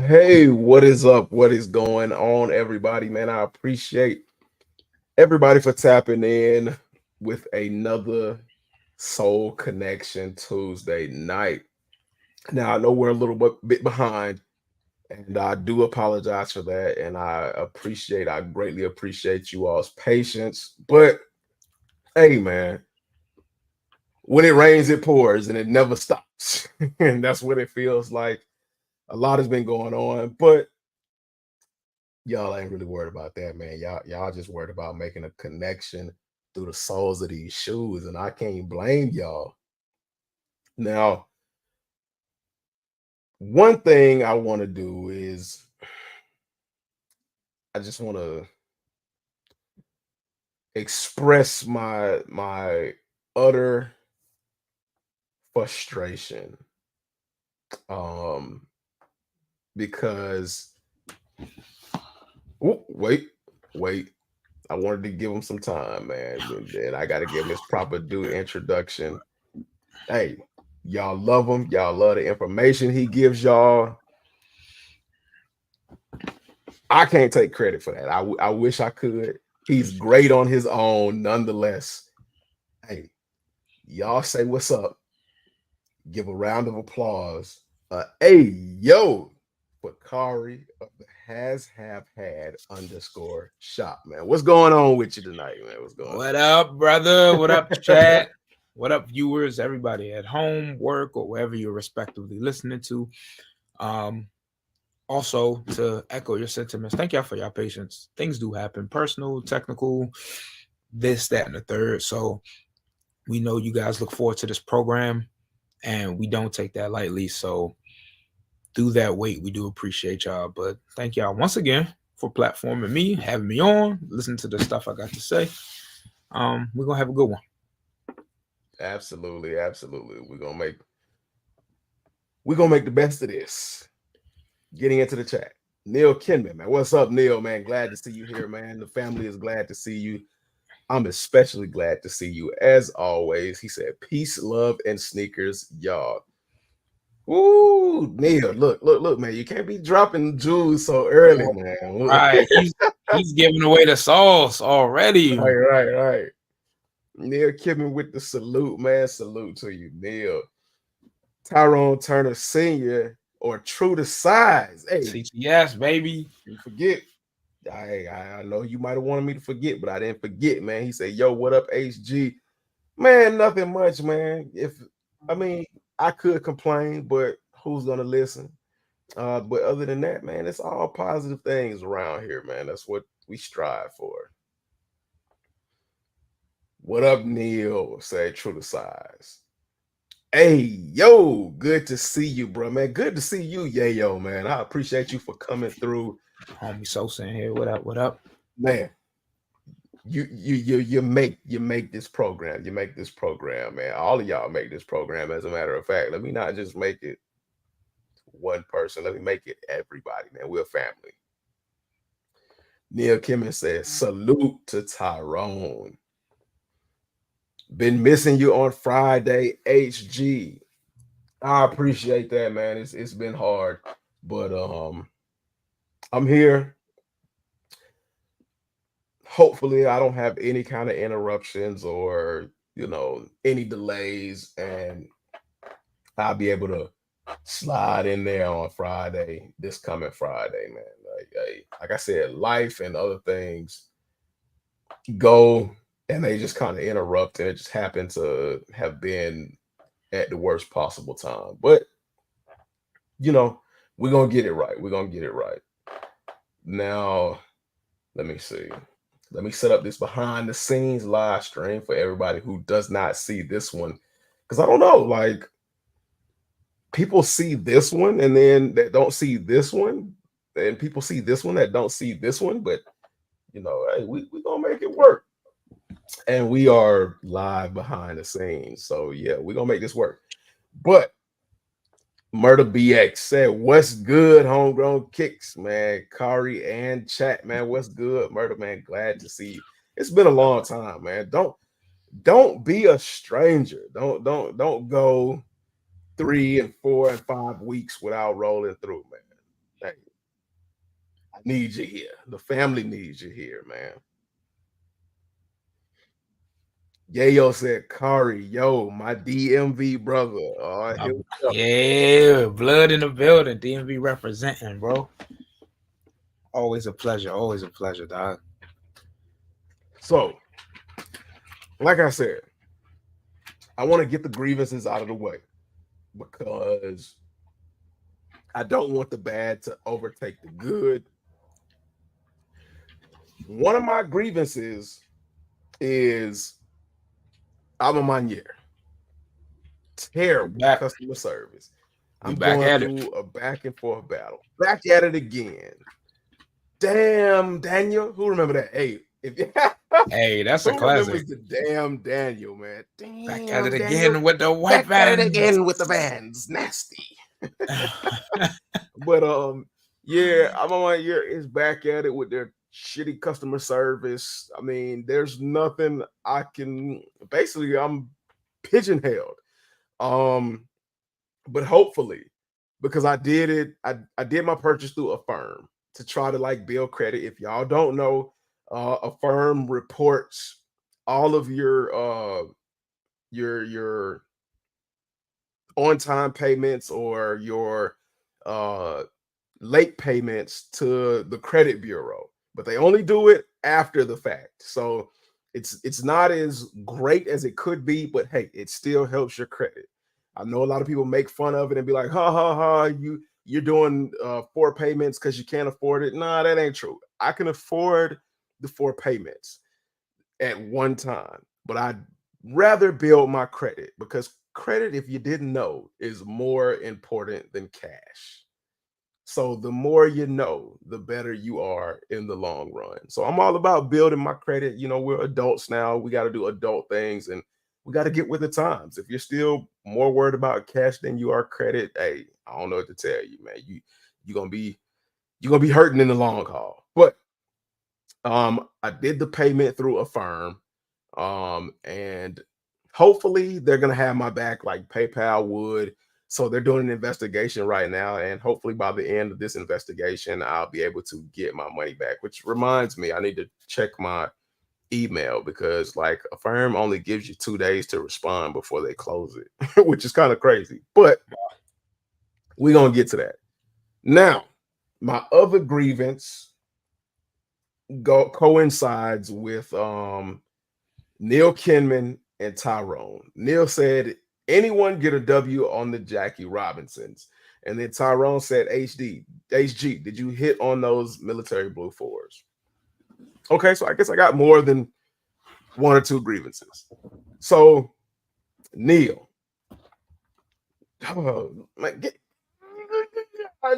Hey, what is up? What is going on, everybody? Man, I appreciate everybody for tapping in with another Soul Connection Tuesday night. Now, I know we're a little bit behind, and I do apologize for that. And I greatly appreciate you all's patience. But hey, man, when it rains, it pours and it never stops. And that's what it feels like. A lot has been going on, but y'all ain't really worried about that, man. Y'all just worried about making a connection through the soles of these shoes, and I can't blame y'all. Now, one thing I want to do is I just want to express my utter frustration. Um, because wait. I wanted to give him some time, man. And I got to give him his proper due introduction. Hey, y'all love him. Y'all love the information he gives y'all. I can't take credit for that. I wish I could. He's great on his own, nonetheless. Hey, y'all say what's up. Give a round of applause. Hey, yo, for Kari of the has have had underscore shop, man. What's going on with you tonight, man? What's going What up, brother? What up, chat? What up, viewers? Everybody at home, work, or wherever you're respectively listening to. Um, Also, to echo your sentiments, thank y'all for your patience. Things do happen, personal, technical, this, that, and the third. So we know you guys look forward to this program, and we don't take that lightly. So through that wait, we do appreciate y'all. But thank y'all once again for platforming me, having me on, listen to the stuff I got to say. We're gonna have a good one. Absolutely, absolutely. We're gonna make the best of this. Getting into the chat. Neil Kinman, man. What's up, Neil, man? Glad to see you here, man. The family is glad to see you. I'm especially glad to see you as always. He said, peace, love, and sneakers, y'all. Ooh, Neil, look, man. You can't be dropping jewels so early, man. Right, he's giving away the sauce already. Right. Neil Kinman with the salute, man. Salute to you, Neil. Tyrone Turner Sr. or true to size. Hey, CTS, baby. you forget. I know you might have wanted me to forget, but I didn't forget, man. He said, "Yo, what up, HG?" Man, nothing much, man. I mean, I could complain, but who's gonna listen? But other than that, man, it's all positive things around here, man. That's what we strive for. What up, Neil? Say true to size. Hey, yo, good to see you, bro, man. Good to see you, yo, man. I appreciate you for coming through, Homie Sosa in here. What up? What up? man. You make this program. You make this program, man. All of y'all make this program. As a matter of fact, let me not just make it one person. Let me make it everybody, man. We're a family. Neil Kimmon says, salute to Tyrone. Been missing you on Friday, HG. I appreciate that, man. It's been hard, but I'm here. Hopefully I don't have any kind of interruptions or any delays, and I'll be able to slide in there on Friday, this coming Friday, man. Like I said, life and other things go and they just kind of interrupt, and it just happened to have been at the worst possible time. But you know, we're gonna get it right. We're gonna get it right. Now, let me see. Let me set up this behind the scenes live stream for everybody who does not see this one. Because I don't know, like people see this one and then that don't see this one, and people see this one that don't see this one, but hey, we gonna make it work. And we are live behind the scenes. So yeah, we're gonna make this work. But Murder BX said, "What's good, homegrown kicks, man? Kari and chat, man. What's good, Murder man? Glad to see you. It's been a long time, man. Don't be a stranger. Don't go 3 and 4 and 5 weeks without rolling through, man. Hey, I need you here. The family needs you here, man. Yayo said, Kari, yo, my DMV brother. Oh, My, here we go. yeah, blood in the building. DMV representing, bro. Always a pleasure. Always a pleasure, dog. So, like I said, I want to get the grievances out of the way because I don't want the bad to overtake the good. One of my grievances is Alma We terrible back. customer service. We I'm back going at it. through a back and forth battle. Back at it again. Damn, Daniel. Who remember that? Hey, if Hey, that's a who classic. remembers the damn Daniel, man? Back at it Damn, Daniel. again with the white Back at it vans. again with the vans. Nasty. But yeah, I'm on my year is back at it with their shitty customer service. I mean, there's nothing I can basically I'm pigeonholed. Um, but hopefully, because I did it, I did my purchase through a firm to try to like build credit. If y'all don't know, a firm reports all of your on time payments or your uh late payments to the credit bureau, but they only do it after the fact. So it's not as great as it could be, but hey, it still helps your credit. I know a lot of people make fun of it and be like, ha ha ha, you're doing four payments because you can't afford it. Nah, that ain't true. I can afford the four payments at one time, but I'd rather build my credit because credit, if you didn't know, is more important than cash. So the more you know, the better you are in the long run. So I'm all about building my credit. You know, we're adults now. We got to do adult things and we got to get with the times. If you're still more worried about cash than you are credit, hey, I don't know what to tell you, man. You're gonna be you're gonna be hurting in the long haul. But I did the payment through a firm. And hopefully they're gonna have my back like PayPal would. So they're doing an investigation right now, and hopefully by the end of this investigation, I'll be able to get my money back. Which reminds me, I need to check my email because like a firm only gives you 2 days to respond before they close it, which is kind of crazy. But we're gonna get to that. Now, my other grievance coincides with Neil Kinman and Tyrone. Neil said, anyone get a W on the Jackie Robinsons? And then Tyrone said, HG, did you hit on those military blue fours? Okay, so I guess I got more than one or two grievances. So, Neil, oh, man,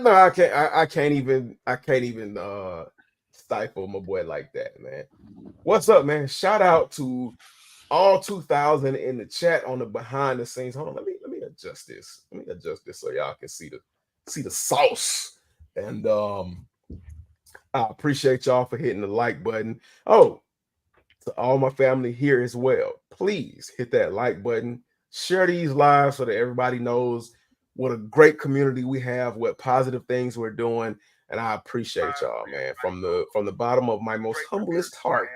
no, I can't even stifle my boy like that, man. What's up, man? Shout out to all 2000 in the chat on the behind the scenes. Hold on, let me adjust this. Let me adjust this so y'all can see the sauce. And I appreciate y'all for hitting the like button. Oh, to all my family here as well, please hit that like button. Share these lives so that everybody knows what a great community we have, what positive things we're doing. And I appreciate y'all, man, from the bottom of my most humblest heart.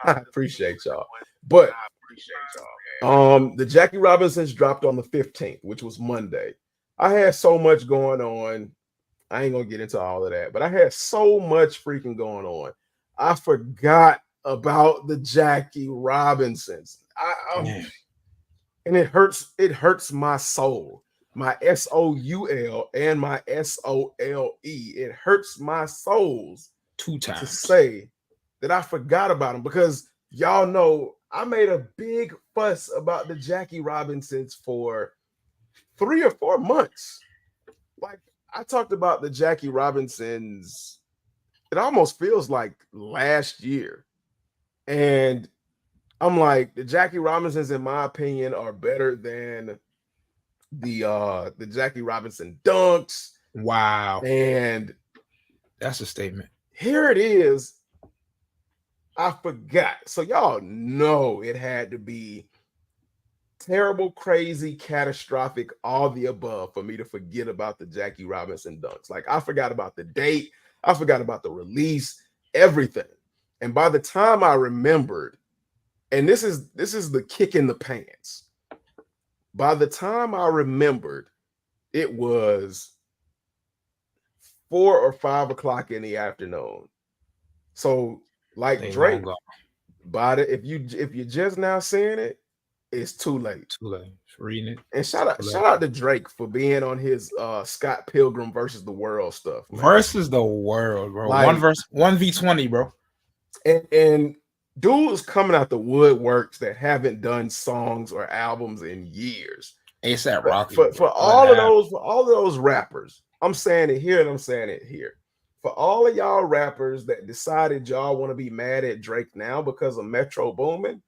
I appreciate y'all. But the Jackie Robinsons dropped on the 15th, which was Monday. I had so much going on. I ain't gonna get into all of that, but I had so much freaking going on. I forgot about the Jackie Robinsons. Damn. And it hurts my soul. My SOUL and my SOLE. It hurts my souls Two to times. say that I forgot about them because y'all know I made a big fuss about the Jackie Robinsons for 3 or 4 months. Like I talked about the Jackie Robinsons, it almost feels like last year. And I'm like, the Jackie Robinsons, in my opinion, are better than the Jackie Robinson dunks. Wow. And That's a statement. here it is. I forgot. So y'all know it had to be terrible, crazy, catastrophic, all the above for me to forget about the Jackie Robinson dunks. Like I forgot about the date. I forgot about the release, everything. And by the time I remembered, and this is the kick in the pants. By the time I remembered, it was 4 or 5 o'clock in the afternoon. So, like They long Drake, gone. by the if you're just now seeing it, it's too late. Too late. Reading it. And It's too late. shout out to Drake for being on his Scott Pilgrim versus the World stuff, man. Versus the world, bro. One Like, verse, 1v20, bro. and dudes coming out the woodworks that haven't done songs or albums in years. ASAP But Rocky, bro. for Let it happen. all of those rappers, I'm saying it here and I'm saying it here. For all of y'all rappers that decided y'all want to be mad at Drake now because of Metro Boomin,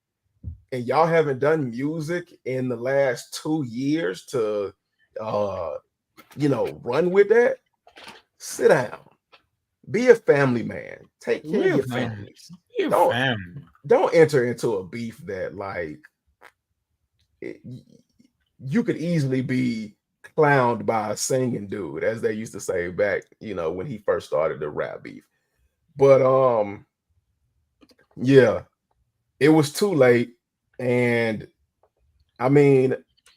and y'all haven't done music in the last 2 years to uh run with that, sit down. Be a family man. Take care of Real your family. families. Real Don't family. don't enter into a beef that like it, you could easily be clowned by a singing dude, as they used to say back, when he first started the rap beef. But yeah, it was too late. And I mean,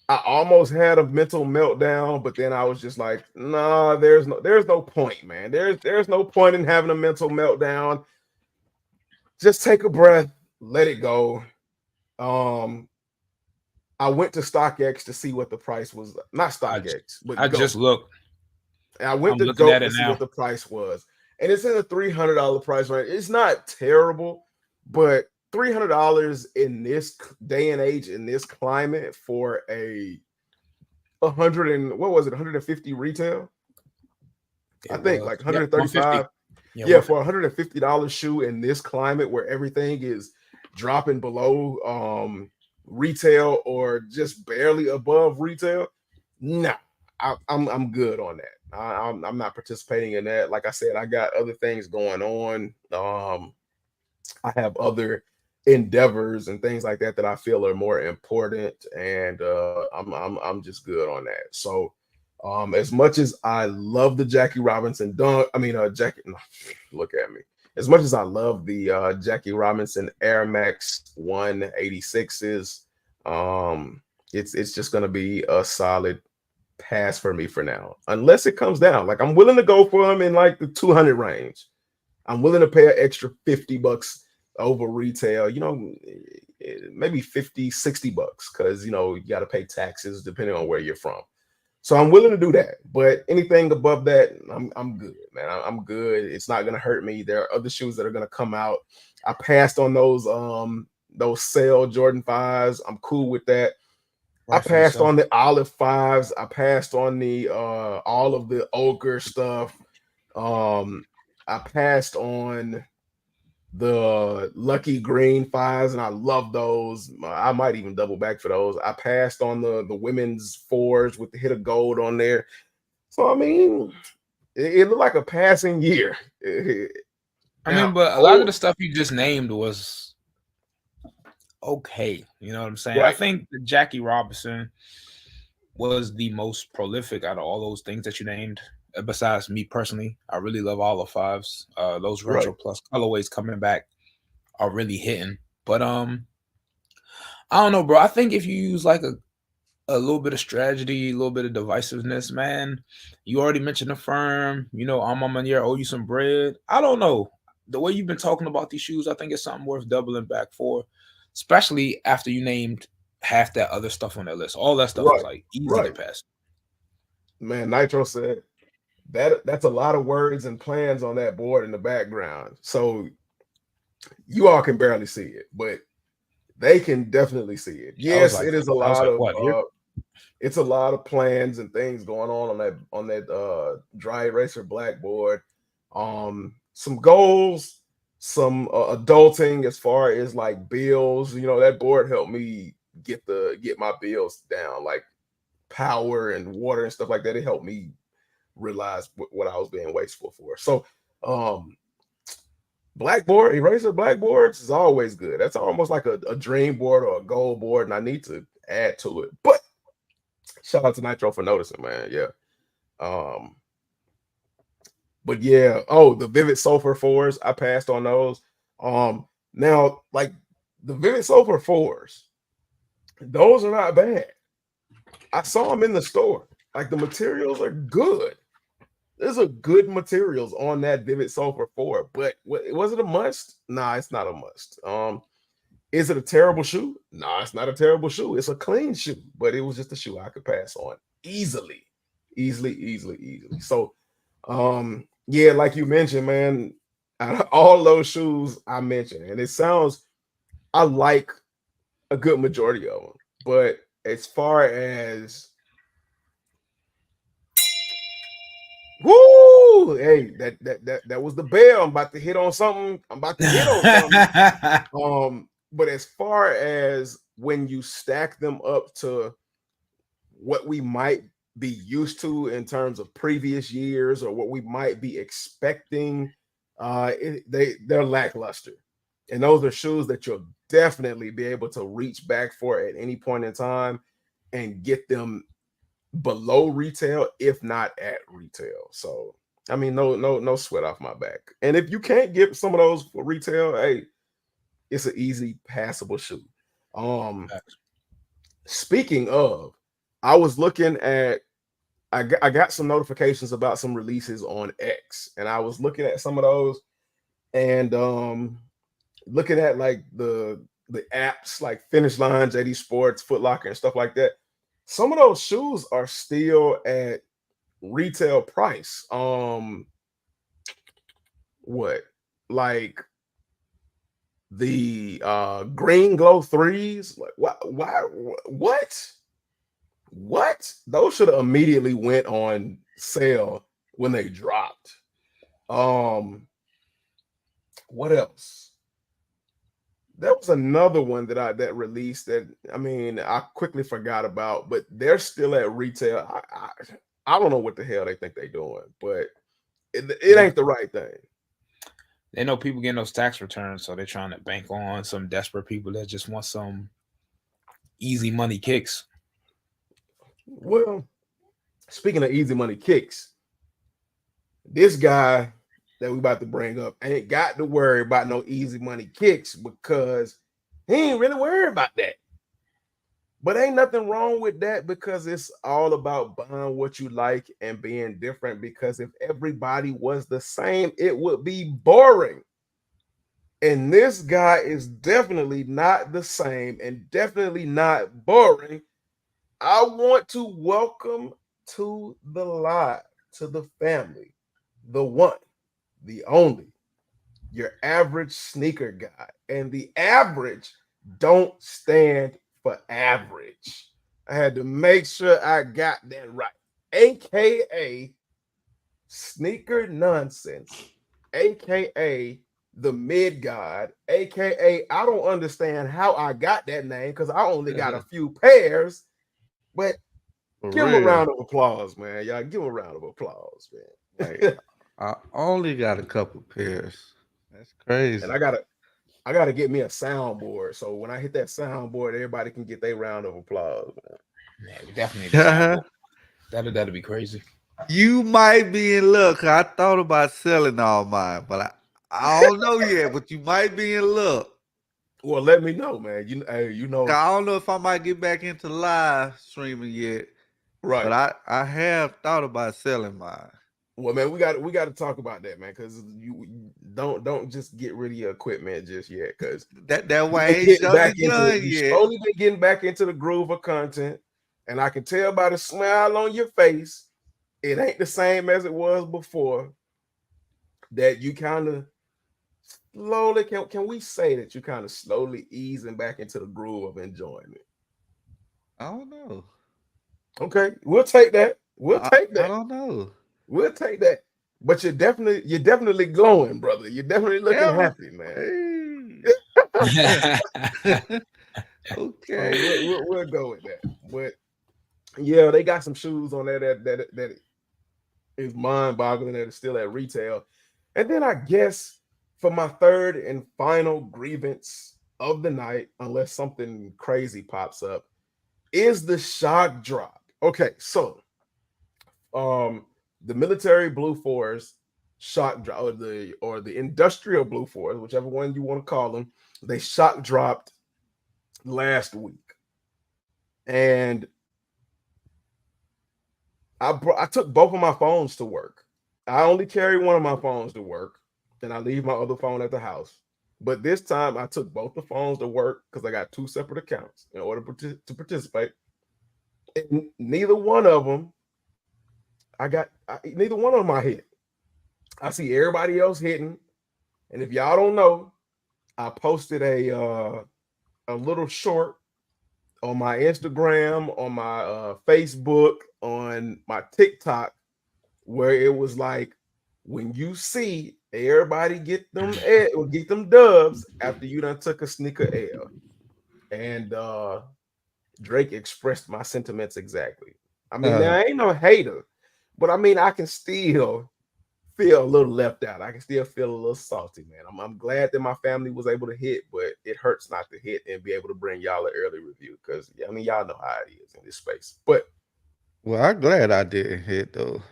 I almost had a mental meltdown, but then I was just like, nah, there's no point, man. There's no point in having a mental meltdown. Just take a breath, let it go. Um, I went to StockX to see what the price was. Not I, StockX, but I just Go. looked. And I went I'm to looking Go at to it see what now. the price was. And it's in the $300 price range. It's not terrible, but $300 in this day and age, in this climate, for a hundred and what was it, 150 retail? I It think was. like Yep, 150. 135. Yeah, Yeah, for 150. $150 shoe in this climate where everything is dropping below retail or just barely above retail. No, I'm good on that. I'm not participating in that. Like I said, I got other things going on. I have other endeavors and things like that that I feel are more important, and I'm just good on that. So, as much as I love the Jackie Robinson dunk, I mean, Jackie, no, look at me. As much as I love the Jackie Robinson Air Max 186s, it's just gonna be a solid pass for me for now, unless it comes down. Like, I'm willing to go for them in like the 200 range. I'm willing to pay an extra $50 over retail, maybe 50, $60, because you got to pay taxes depending on where you're from. So I'm willing to do that. But anything above that, I'm good, man. I'm good. It's not gonna hurt me. There are other shoes that are gonna come out. I passed on those sale Jordan 5s. I'm cool with that. I Rightfully passed so. on the Olive 5s. I passed on the all of the ochre stuff. Um, I passed on the Lucky Green 5s, and I love those. I might even double back for those. I passed on the women's 4s with the hit of gold on there. So I mean, it looked like a passing year. I Now, mean, but a lot of the stuff you just named was okay. You know what I'm saying? I right, think that Jackie Robinson was the most prolific out of all those things that you named. Besides me personally, I really love all the fives. Those right, retro plus colorways coming back are really hitting. But I don't know, bro. I think if you use like a little bit of strategy, a little bit of divisiveness, man. You already mentioned the firm. You know, I'm on year, owe you some bread. I don't know. The way you've been talking about these shoes, I think it's something worth doubling back for, especially after you named half that other stuff on that list. All that stuff is right, like easy to right. pass. Man, Nitro said that's a lot of words and plans on that board in the background. So you all can barely see it, but they can definitely see it. I was Yes, like, it is a I was lot like, of what here? it's a lot of plans and things going on that dry eraser blackboard. Some goals, some adulting as far as like bills. That board helped me get my bills down, like power and water and stuff like that. It helped me realize what I was being wasteful for. So, blackboard, eraser blackboards is always good. That's almost like a dream board or a goal board, and I need to add to it. But shout out to Nitro for noticing, man. Yeah. Um, But yeah, oh, the Vivid Sulfur fours, I passed on those. Now like the Vivid Sulfur fours, those are not bad. I saw them in the store. Like the materials are good. There's a good materials on that Vivid Sulfur 4, but was it a must? Nah, it's not a must. Is it a terrible shoe? Nah, it's not a terrible shoe. It's a clean shoe, but it was just a shoe I could pass on easily, easily. So, yeah, like you mentioned, man, out of all those shoes I mentioned, and it sounds, I like a good majority of them, but as far as whoo, hey, that was the bell. I'm about to hit on something. I'm about to hit on something. But as far as when you stack them up to what we might be used to in terms of previous years or what we might be expecting, they're lackluster. And those are shoes that you'll definitely be able to reach back for at any point in time and get them below retail, if not at retail. So I mean, no sweat off my back. And if you can't get some of those for retail, hey, it's an easy passable shoe. Um, Speaking of, I was looking at I got some notifications about some releases on X, and I was looking at some of those and looking at like the apps like Finish Line, JD Sports, Foot Locker, and stuff like that. Some of those shoes are still at retail price. What like the green glow threes? Like what? Why? What? Those should have immediately went on sale when they dropped. Um, what else? There was another one that released that I mean I quickly forgot about, but they're still at retail. I don't know what the hell they think they're doing, but it they, ain't the right thing. they know people getting those tax returns, so they're trying to bank on some desperate people that just want some easy money kicks. Well, speaking of easy money kicks, this guy that we about to bring up ain't got to worry about no easy money kicks because he ain't really worried about that. But ain't nothing wrong with that because it's all about buying what you like and being different. Because if everybody was the same, it would be boring. And this guy is definitely not the same and definitely not boring. I want to welcome to the live, to the family, the one, the only, your average sneaker guy. And the average don't stand for average. I had to make sure I got that right. AKA sneaker nonsense, AKA the mid god, AKA I don't understand how I got that name because I only got a few pairs, but For give him a round real. of applause, man. Y'all give him a round of applause, man. Like, I only got a couple pairs. That's and crazy. I gotta get me a soundboard. So when I hit that soundboard, everybody can get their round of applause, man. Yeah, we definitely need a soundboard. That'll be crazy. You might be in luck. I thought about selling all mine, but I don't know yet. But you might be in luck. Well, let me know, man. Hey, 'Cause I don't know if I might get back into live streaming yet. But right. I have thought about selling mine. Well, man, we got to talk about that, man, because you don't just get rid of your equipment just yet, because That you've way I been ain't getting jumped back the into gun you yet. slowly been getting back into the groove of content, and I can tell by the smile on your face, it ain't the same as it was before. That you kind of slowly can we say that you kind of slowly easing back into the groove of enjoying it? I don't know. Okay, we'll take that. We'll take I that. don't know. We'll take that. But you're definitely glowing, brother. You're definitely looking Ever? happy, man. Hey. So Okay. we'll go with that. But yeah, they got some shoes on there that is mind boggling that is still at retail. And then I guess for my third and final grievance of the night, unless something crazy pops up, is the shock drop. Okay, so um the military blue fours. shock drop, or the industrial Blue Force, whichever one you want to call them. They shock dropped last week, and I took both of my phones to work. I only carry one of my phones to work, and I leave my other phone at the house. But this time, I took both the phones to work because I got two separate accounts in order to participate. And neither one of them, neither one of them I hit. I see everybody else hitting, and if y'all don't know, I posted a little short on my Instagram, on my Facebook, on my TikTok, where it was like, when you see everybody get them dubs after you done took a sneaker L, and Drake expressed my sentiments exactly. I mean, Uh, now I ain't no hater, but I mean, I can still feel a little left out. I can still feel a little salty, man. I'm glad that my family was able to hit, but it hurts not to hit and be able to bring y'all an early review because I mean, y'all know how it is in this space. But well, I'm glad I didn't hit though.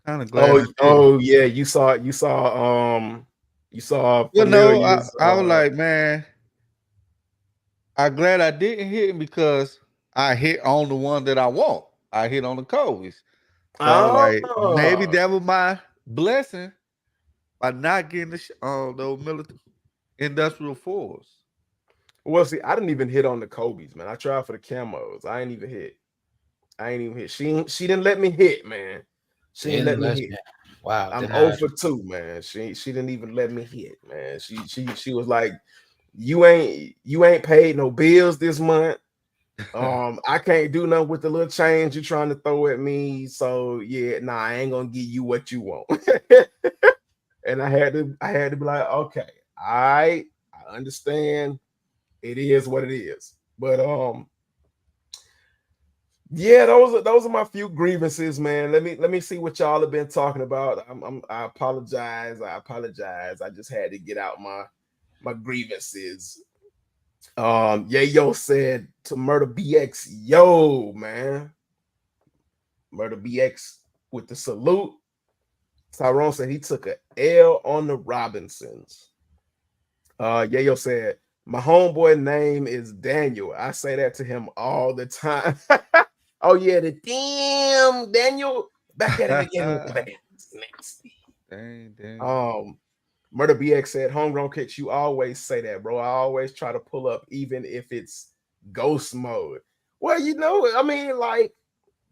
Kind of glad oh, I didn't. oh yeah, you saw You know, I, Familiar's I was like, man, I'm glad I didn't hit because I hit on the one that I want. I hit on the Kobe's. So I was like, maybe oh that was my blessing by not getting those military industrial force. well, see, I didn't even hit on the Kobe's, man. I tried for the camos. I ain't even hit. I ain't even hit. She didn't let me hit, man. She didn't let In me less hit. than wow, I'm 0 denied. for 2, man. She didn't even let me hit, man. She was like, you ain't paid no bills this month. I can't do nothing with the little change you're trying to throw at me. So yeah, nah, I ain't gonna give you what you want. And I had to be like, okay, I understand. It is what it is. But yeah, those are my few grievances, man. Let me see what y'all have been talking about. I apologize. I apologize. I just had to get out my grievances. Yayo said to Murder BX, yo, man. Murder BX with the salute. Tyrone said he took a L on the Robinsons. Yayo said, my homeboy name is Daniel. I say that to him all the time. Oh, yeah, the damn Daniel. Back at it again with the band. It's nasty. Dang. Um, Murder BX said, homegrown kicks, you always say that, bro. I always try to pull up, even if it's ghost mode. Well, I mean, like,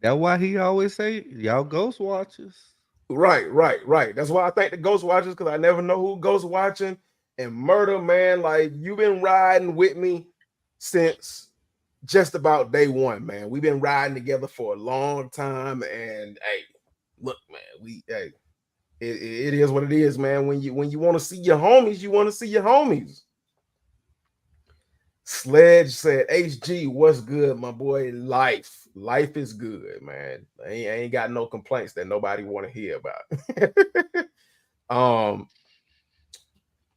That's why he always say, y'all ghost watchers. right. That's why I thank the ghost watchers, because I never know who ghost watching. And Murder, man, like, you've been riding with me since just about day one, man. We've been riding together for a long time. And hey, look, man, it is what it is, man. When you want to see your homies, you want to see your homies. Sledge said, HG, what's good, my boy? Life is good, man. I ain't got no complaints that nobody want to hear about. um,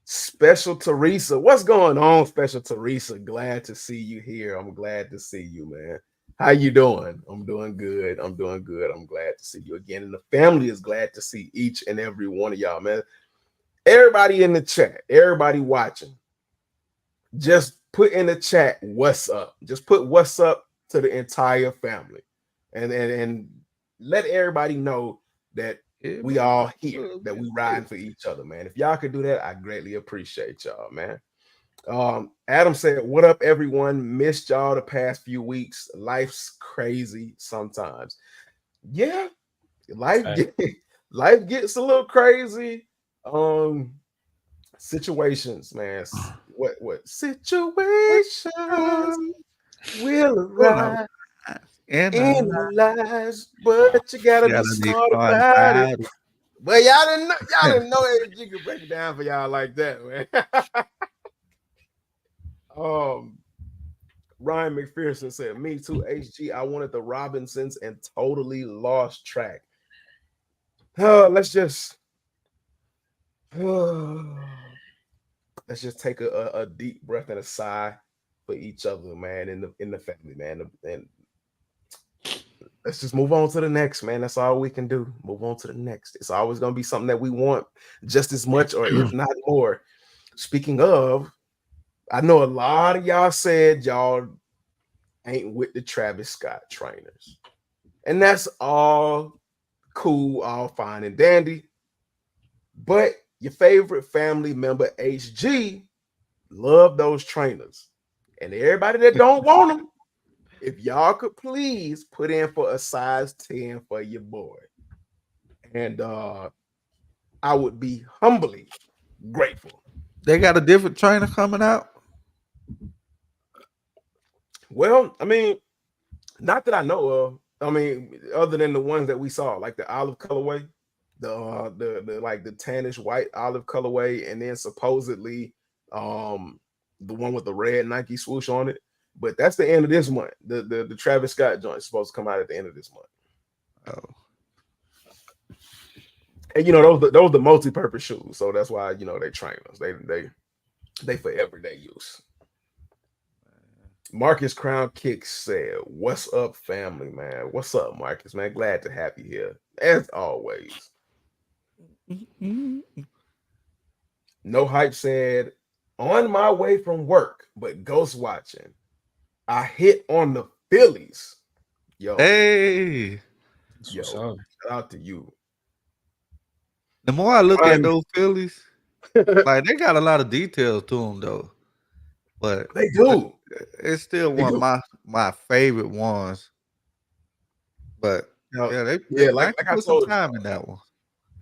Special Teresa, what's going on, Special Teresa? Glad to see you here. I'm glad to see you, man. How you doing? I'm doing good. I'm doing good. I'm glad to see you again. And the family is glad to see each and every one of y'all, man. Everybody in the chat, everybody watching, just put in the chat what's up. Just put what's up to the entire family, and let everybody know that we Everybody all got a here, little that bit we of riding for each other, man. If y'all could do that, I greatly appreciate y'all, man. Adam said, what up, everyone? Missed y'all the past few weeks. Life's crazy sometimes. Yeah, life Right. get, life gets a little crazy. Um, Situations, man. What situations will Well, arise and in our lives, but you gotta be gotta be smart smart about it. about it. But y'all didn't know AG could break it down for y'all like that, man. um Ryan McPherson said, me too, HG. I wanted the Robinsons and totally lost track. Let's just let's just take a deep breath and a sigh for each other, man, in the family, man. And let's just move on to the next, man. That's all we can do. Move on to the next. It's always gonna be something that we want just as much, or if not more. Speaking of, I know a lot of y'all said y'all ain't with the Travis Scott trainers, and that's all cool, all fine and dandy. But your favorite family member, HG, love those trainers, and everybody that don't want them, if y'all could please put in for a size 10 for your boy. And I would be humbly grateful. They got a different trainer coming out. Well, I mean, not that I know of. I mean, other than the ones that we saw, like the olive colorway, the like the tannish white olive colorway, and then supposedly the one with the red Nike swoosh on it. But that's the end of this month. The Travis Scott joint is supposed to come out at the end of this month. Oh, And you know those the multi-purpose shoes, so that's why you know they train us. They for everyday use. Marcus Crown Kicks said, "What's up, family, man? What's up, Marcus, man? Glad to have you here as always." No Hype said, "On my way from work, but ghost watching. I hit on the Phillies. Yo, hey. yo, So, shout out to you." The more I look at Ryan- those Phillies, like they got a lot of details to them though, but They do. it's still They one do. of my favorite ones. But Now, yeah, yeah, Nike like I put some told time you, in that one.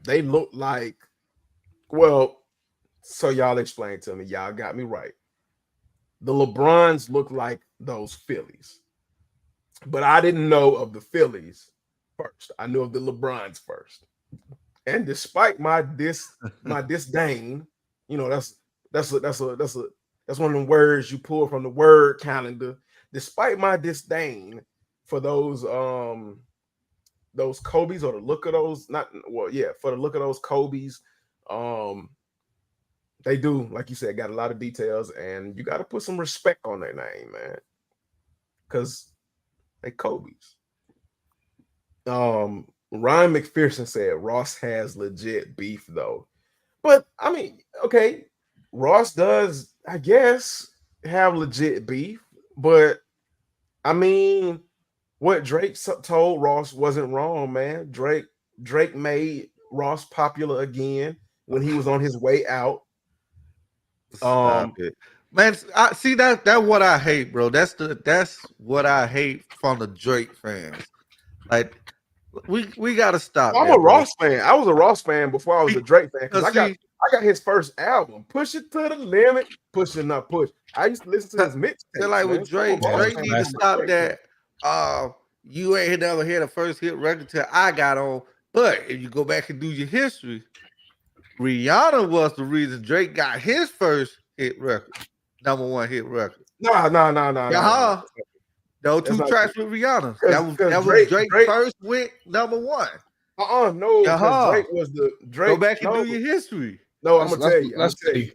they look like, well, so y'all explain to me. Y'all got me right. The LeBrons look like those Phillies, but I didn't know of the Phillies first. I knew of the LeBrons first. And despite my disdain, you know, that's one of the words you pull from the word calendar. Despite my disdain for those Kobe's, or the look of those, not well, yeah, for the look of those Kobe's, um, they do, like you said, got a lot of details, and you got to put some respect on their name, man, because they Kobe's. Ryan McPherson said Ross has legit beef though. But I mean, okay, Ross does, I guess, have legit beef, but I mean, what Drake told Ross wasn't wrong, man. Drake made Ross popular again when he was on his way out. Stop it, man. I see that what I hate, bro. That's what I hate from the Drake fans. Like we gotta stop I'm a that, bro. Ross fan. I was a Ross fan before I was a Drake fan because Because see, I got his first album, Push It to the Limit, Push It Not Push. I used to listen to his they're mixtapes, like man. with So I'm a Drake, Ross yeah, Drake fan. need to classic. I'm not a stop Drake fan. that. You ain't never hear the first hit record till I got on. But if you go back and do your history, Rihanna was the reason Drake got his first hit record, number one hit record. No. Yeah, those That's two not true. tracks with Rihanna. Because That was Drake Drake, first went number one. no, because Yeah, Drake was the go Drake. back and No, do your history. no, I'm let's gonna let's tell you. I'm gonna let's tell see. you.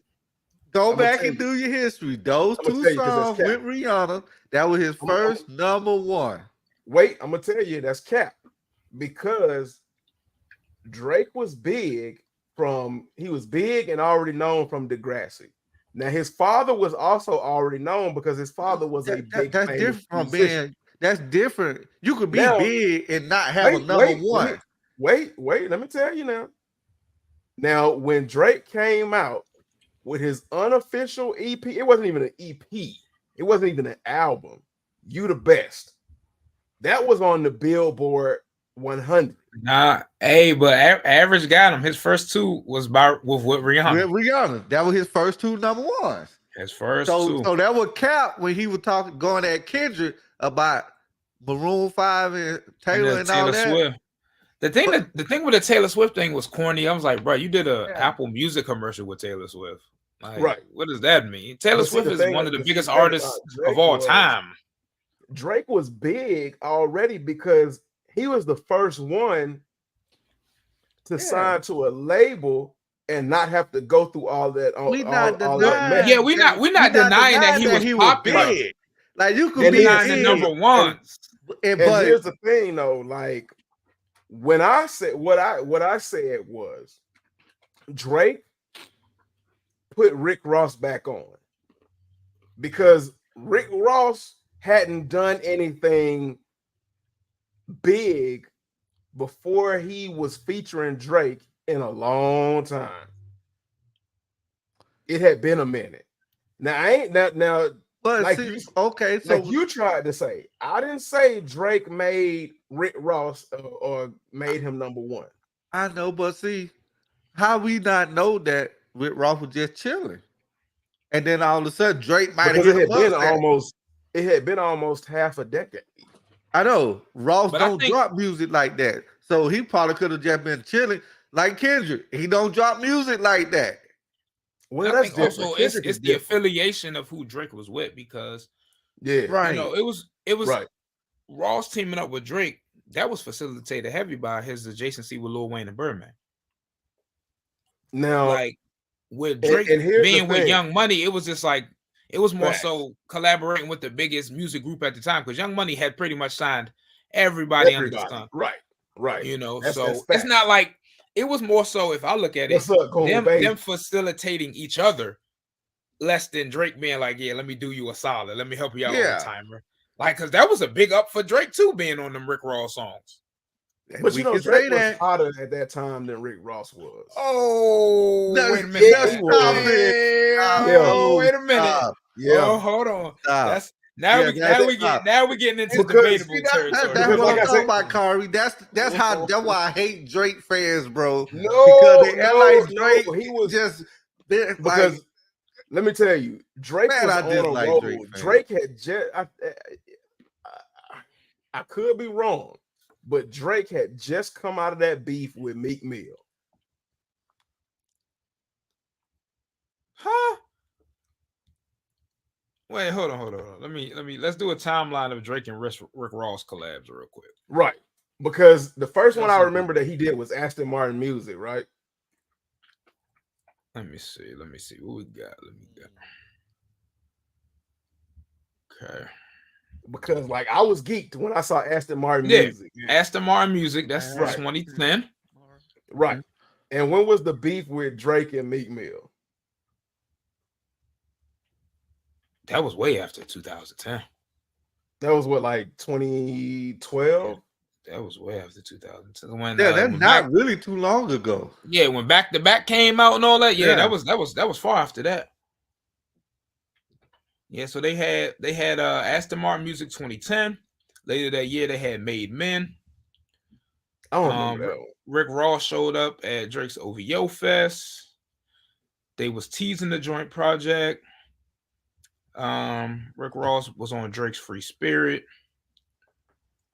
Go I'm gonna back tell and you. do your history. Those I'm gonna two tell you because that's songs cap. with Rihanna, that was his first number one. Wait, I'm gonna tell you that's cap because Drake was big he was big and already known from Degrassi. Now his father was also already known because his father was a big That's famous different from musician. being. That's different. You could be Now, big and not have a wait, number wait, let me one. let me tell you now. Now, when Drake came out with his unofficial EP, it wasn't even an EP, it wasn't even an album. You the Best. That was on the Billboard 100. Nah, hey, but average got him. His first two was with With Rihanna. Rihanna, that was his first two number ones. His first So, two. so that would count when he was going at Kendrick about Maroon 5 and And Taylor then and all Taylor that. Swift. The thing with the Taylor Swift thing was corny. I was like, bro, you did a Yeah. Apple Music commercial with Taylor Swift. Like, Right. what does that mean? Taylor But see, Swift the is thing, one of the but see, biggest the thing artists of all time. Drake was big already because he was the first one to sign to a label and not have to go through all that We not all that mess. Yeah, we're not denying that he was he was popular. big. Like you We're could And be then denying the big. number ones. And But here's the thing, though. Like when I said what I said was Drake put Rick Ross back on because Rick Ross hadn't done anything big before he was featuring Drake in a long time. It had been a minute. Now I ain't now but like see, you okay, so like you tried to say. I didn't say Drake made Rick Ross or made him number one I know, but see, how we not know that Rick Ross was just chilling, and then all of a sudden Drake might have because hit him up. it had been almost half a decade. I know Ross But I don't think drop music like that, so he probably could have just been chilling like Kendrick. He don't drop music like that. Well, I that's think different. also Kendrick it's is the different. affiliation of who Drake was with because Yeah, Right. it was right. Ross teaming up with Drake. That was facilitated heavy by his adjacency with Lil Wayne and Birdman. Now, Like with Drake and here's the being with thing. Young Money, it was just like it was more Facts. so collaborating with the biggest music group at the time because Young Money had pretty much signed everybody under the sun. Right. That's So it's facts. not like it was more so if I look at it, What's up, Gold Baby? them facilitating each other less than Drake being like, yeah, let me do you a solid, let me help you out, old Yeah. timer. Like, cause that was a big up for Drake too, being on them Rick Ross songs. But we you know, can Drake say was that. hotter at that time than Rick Ross was. Oh, No, wait a minute. yeah, he was. Oh, wait a minute. Yeah. Oh, hold on. Stop. That's now Yeah, we that's now we're getting into Because- debatable See, that's territory. what like I I'm said- talking about, Kari. That's why I hate Drake fans, bro. No, Because they act like no, Drake he was just been because like, let me tell you, Drake man, was I on a dislike roll. Drake fans. Drake had just I could be wrong, but Drake had just come out of that beef with Meek Mill. Huh? Wait, hold on. Let's do a timeline of Drake and Rick Ross collabs real quick. Right. Because the first one I That's remember that he did was Aston Martin Music, right? Let me see. What we got? Okay. Because like I was geeked when I saw Aston Martin Yeah. Music. Aston Martin Music. That's Right. 2010. Right. And when was the beef with Drake and Meek Mill? That was way after 2010. That was what, like 2012? That was way after 2010. When yeah, that's when not really too long ago. when Back to Back came out and all that. Yeah, Yeah. that was far after that. Yeah, so they had Aston Martin Music 2010. Later that year they had Made Men. I don't remember that one. Rick Ross showed up at Drake's OVO Fest. They was teasing the joint project. Rick Ross was on Drake's Free Spirit.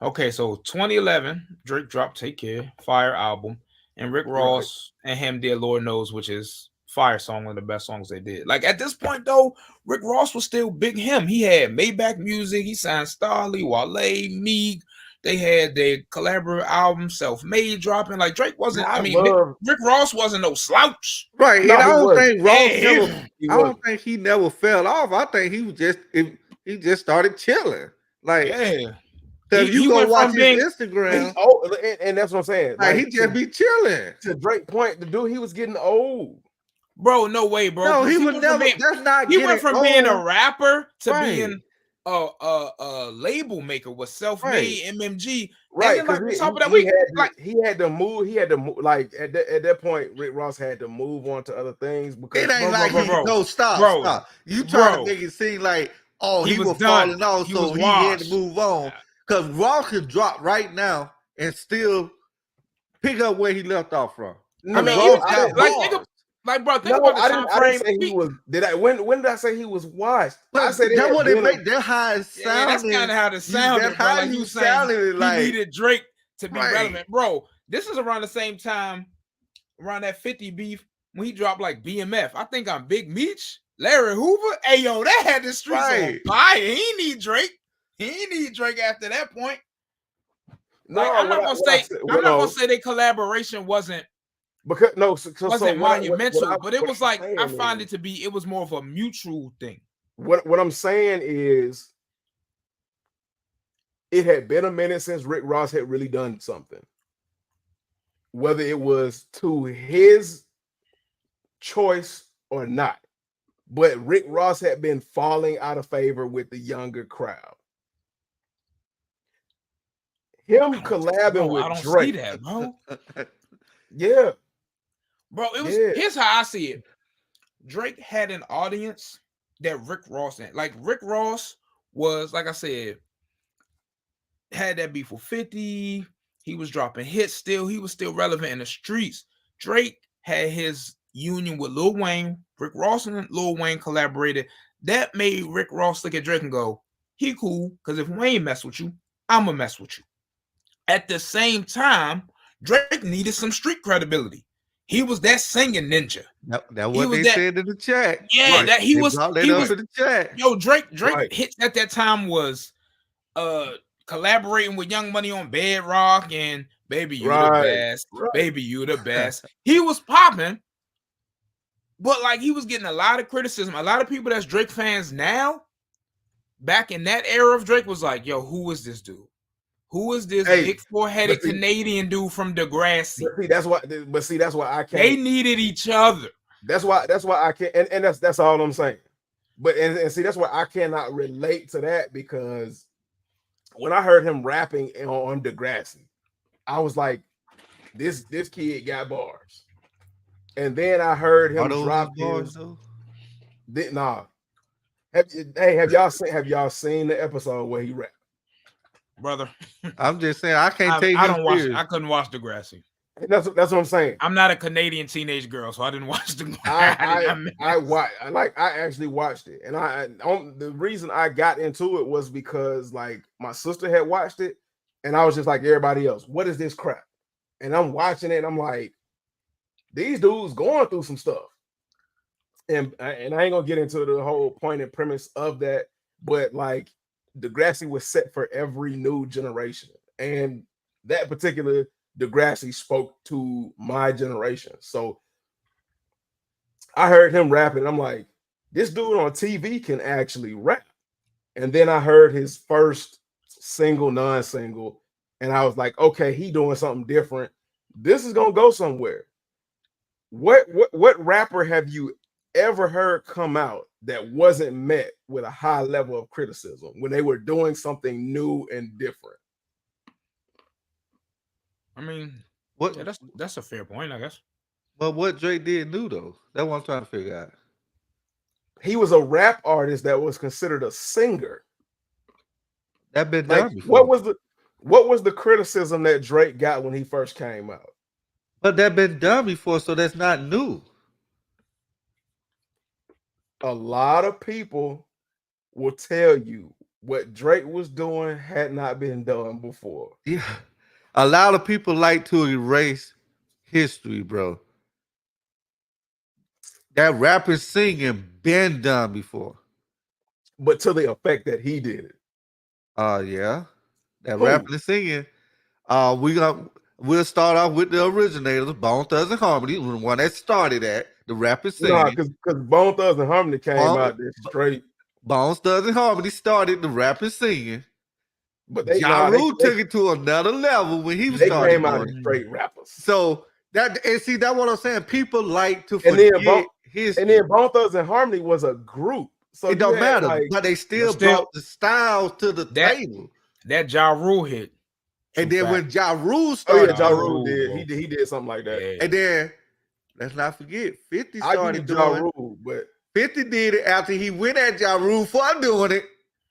Okay, so 2011, Drake dropped Take Care, Fire album, and Rick Ross and him did Lord Knows, which is fire song, one of the best songs they did. Like at this point, though, Rick Ross was still big him. He had Maybach Music, he signed Starley, Wale, Meek. They had their collaborative album, Self Made, dropping. Like Drake wasn't, Rick Ross wasn't no slouch. Right. No, and I he don't wasn't. think Ross Yeah, never He I wasn't. don't think he never fell off. I think he was he just started chilling. Like, yeah. if He you go went watch from his being- Instagram, And that's what I'm saying. like he just be chilling. to Drake point, the dude, he was getting old. Bro, no way, bro. No, he Because would never. That's not. He went from being a old. rapper to Right. being a label maker with self-made MMG. Right, And then, like, because on top of that, he had to move. Like at that point, Rick Ross had to move on to other things because It ain't like he no stop. Bro. Stop. You trying Bro. to make it seem like he was was done. falling off, He so was he had to washed. move on. Because Ross could drop right now and still pick up where he left off from. No, I mean, bro, even I didn't- bro, think about the I time didn't frame. say he was. Did I? When did I say he was washed? I But said that's what it been make. That's how it Yeah, sounded. that's kind of how the sounded, That's bro. how Like you you saying sounded. he Like needed Drake to be Right. relevant, bro. This is around the same time, around that 50 beef when he dropped like BMF. I think I'm Big Meech, Larry Hoover. Hey yo, that had the streets Right. on fire. He ain't need Drake. He ain't need Drake after that point. No, Like, I'm not gonna say their collaboration wasn't because no, so monumental, but it was I'm like I saying find is- it to be. It was more of a mutual thing. What I'm saying is it had been a minute since Rick Ross had really done something, whether it was to his choice or not. But Rick Ross had been falling out of favor with the younger crowd. Him collabing I with don't see Drake, that, bro. yeah, Bro, it was yeah, here's how I see it. Drake had an audience that Rick Ross had. Like Rick Ross was, like I said, had that beef with 50. He was dropping hits still. He was still relevant in the streets. Drake had his union with Lil Wayne. Rick Ross and Lil Wayne collaborated. That made Rick Ross look at Drake and go, he cool, because if Wayne mess with you, I'ma mess with you. At the same time, Drake needed some street credibility. He was that singing ninja. That He what was they that, said in the chat. yeah, right, that They brought that he up was, in the chat. yo, Drake right, hits at that time was uh collaborating with Young Money on Bedrock and Baby You the right, Best, right. Baby You the Best. He was popping, but like he was getting a lot of criticism. A lot of people that's Drake fans now, back in that era of Drake, was like, yo, who is this dude? Who is this Hey, big four-headed but see, Canadian dude from Degrassi? that's why. But see, that's why I They can't. needed each other. That's why I can't. And that's all I'm saying. But and see, that's why I cannot relate to that because when I heard him rapping on Degrassi, I was like, this kid got bars. And then I heard Are him those his drop bars his though? nah. Have y'all seen the episode where he rapped? Brother. I'm just saying I can't take I him don't watch. serious. I couldn't watch Degrassi. And that's what I'm saying. I'm not a Canadian teenage girl, so I didn't watch Degrassi. I actually watched it, and the reason I got into it was because like my sister had watched it, and I was just like everybody else, what is this crap? And I'm watching it, and I'm like, these dudes going through some stuff, and I ain't gonna get into the whole point and premise of that, but like Degrassi was set for every new generation, and that particular Degrassi spoke to my generation. So I heard him rapping. And I'm like, this dude on TV can actually rap. And then I heard his first single, non-single, and I was like, okay, he doing something different. This is gonna go somewhere. What rapper have you ever heard come out that wasn't met with a high level of criticism when they were doing something new and different? I mean, What yeah, that's a fair point, I guess. but what Drake did new though? That's what I'm trying to figure out. He was a rap artist that was considered a singer. That been Like, done before. what was the criticism that Drake got when he first came out? But that been done before, so that's not new. A lot of people will tell you what Drake was doing had not been done before. Yeah. A lot of people like to erase history, bro. That rapping singing been done before. But to the effect that he did it. Yeah. That Who? rapping and singing. We'll start off with the originators, Bone Thugs and Harmony, the one that started that, the rapping Nah, singing. because Bone Thugs and Harmony came Bone, out there straight. Bone Thugs and Harmony started the rapping singing. But Ja Rule took it to another level when he they started came out doing as it. straight rappers. So that's what I'm saying. People like to And forget history. then Bone Thugs and Harmony was a group. So It don't matter, like, but they still But still- brought the styles to the That- table. That Ja Rule hit. And True then fact. when Ja Rule oh yeah, started, Ja Ja Rule Rule, did. bro. He did something like that. Yeah. and then let's not forget, 50 I started give Ja doing. Rule, but 50 did it after he went at Ja Rule for doing it,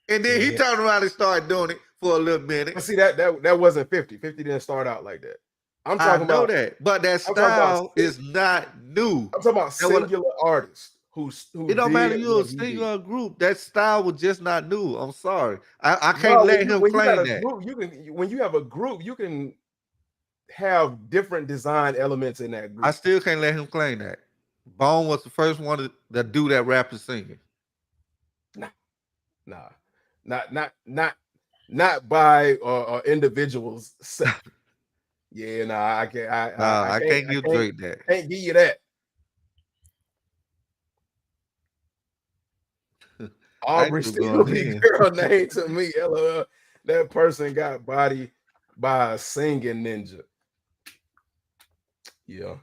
and then he Yeah. turned around and started doing it for a little minute. see that wasn't 50. 50 didn't start out like that. I'm I talking know about that, but that I'm talking about style is not new. I'm talking about That what- singular artists who It don't matter did you a what he single did. or group. That style was just not new. I'm sorry. I can't No, let him when you got claim a that. group, you can when you have a group, you can have different design elements in that group. I still can't let him claim that. Bone was the first one to do that rapping singing. Nah, not by individuals. Yeah, nah, I can't. I can't give Drake that. Can't give you that. I Aubrey ain't still going be in. girl name to me. LOL. That person got bodied by a singing ninja. Yeah.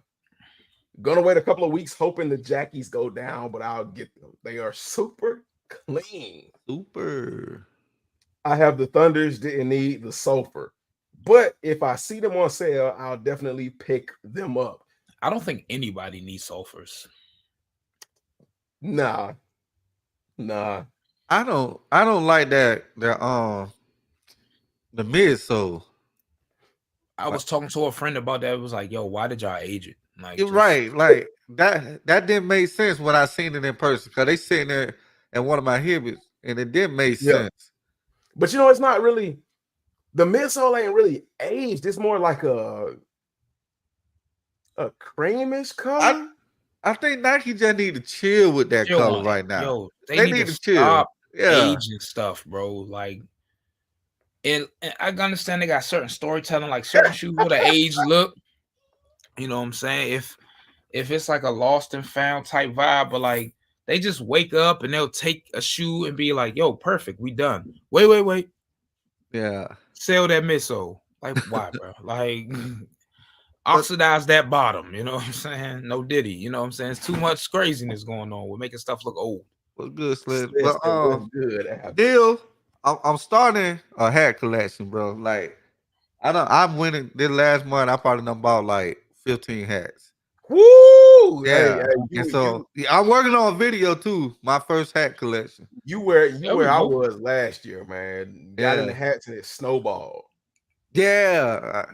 Gonna wait a couple of weeks, hoping the Jackies go down, but I'll get them. They are super clean. Super. I have the Thunders, didn't need the sulfur. But if I see them on sale, I'll definitely pick them up. I don't think anybody needs sulfurs. Nah, nah. I don't like that the midsole. I Like, was talking to a friend about that. It was like, yo, why did y'all age it? Like, you're just right. Like that didn't make sense when I seen it in person. Cause they sitting there at one of my hibits and it did make Yeah. sense. But it's not really the midsole ain't really aged. It's more like a creamish I color. I think Nike just need to chill with that chill color on it. right now. Yo, they They need need to to chill. stop Yeah. aging stuff, bro. Like, and I understand they got certain storytelling, like certain shoes with an age look. You know what I'm saying? If it's like a lost and found type vibe, but like they just wake up and they'll take a shoe and be like, "Yo, perfect, we done." Wait, Yeah. sell that midsole. Like, why, bro? Like, But oxidize that bottom. You know what I'm saying? No diddy. You know what I'm saying? It's too much craziness going on. We're making stuff look old. what's good, Sledge? But Sister, what's good after? still, I'm starting a hat collection, bro. Like I'm winning this last month. I probably done bought like 15 hats. Woo! Hey, Yeah, and you so yeah, I'm working on a video too. My first hat collection. you There we where I go. was last year, man. Got in Yeah, the hats and it snowballed. yeah.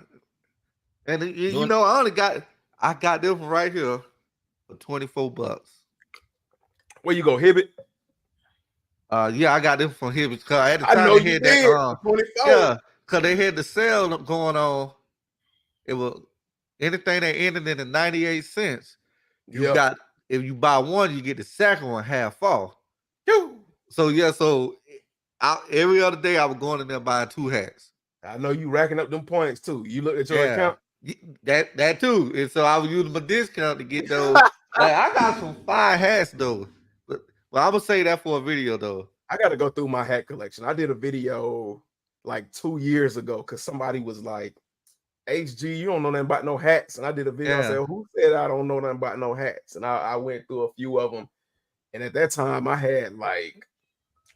And you Doing know, I got this one right here for $24. Where you go, Hibbit? Yeah, I got this from here because at the I time know they you had that did for 24. yeah, because they had the sale going on. It was anything that ended in the 98 cents. You Yep. got if you buy one, you get the second one half off. Phew. So yeah, every other day I was going in there buying two hats. I know you racking up them points too. You looked at your Yeah, account. that too. And so I was using my discount to get those. Like I got some fine hats though. But well, I'm gonna say that for a video though. I got to go through my hat collection. I did a video like 2 years ago because somebody was like, HG, you don't know nothing about no hats. And I did a video. I said, Yeah, who said I don't know nothing about no hats? And I went through a few of them. And at that time, I had like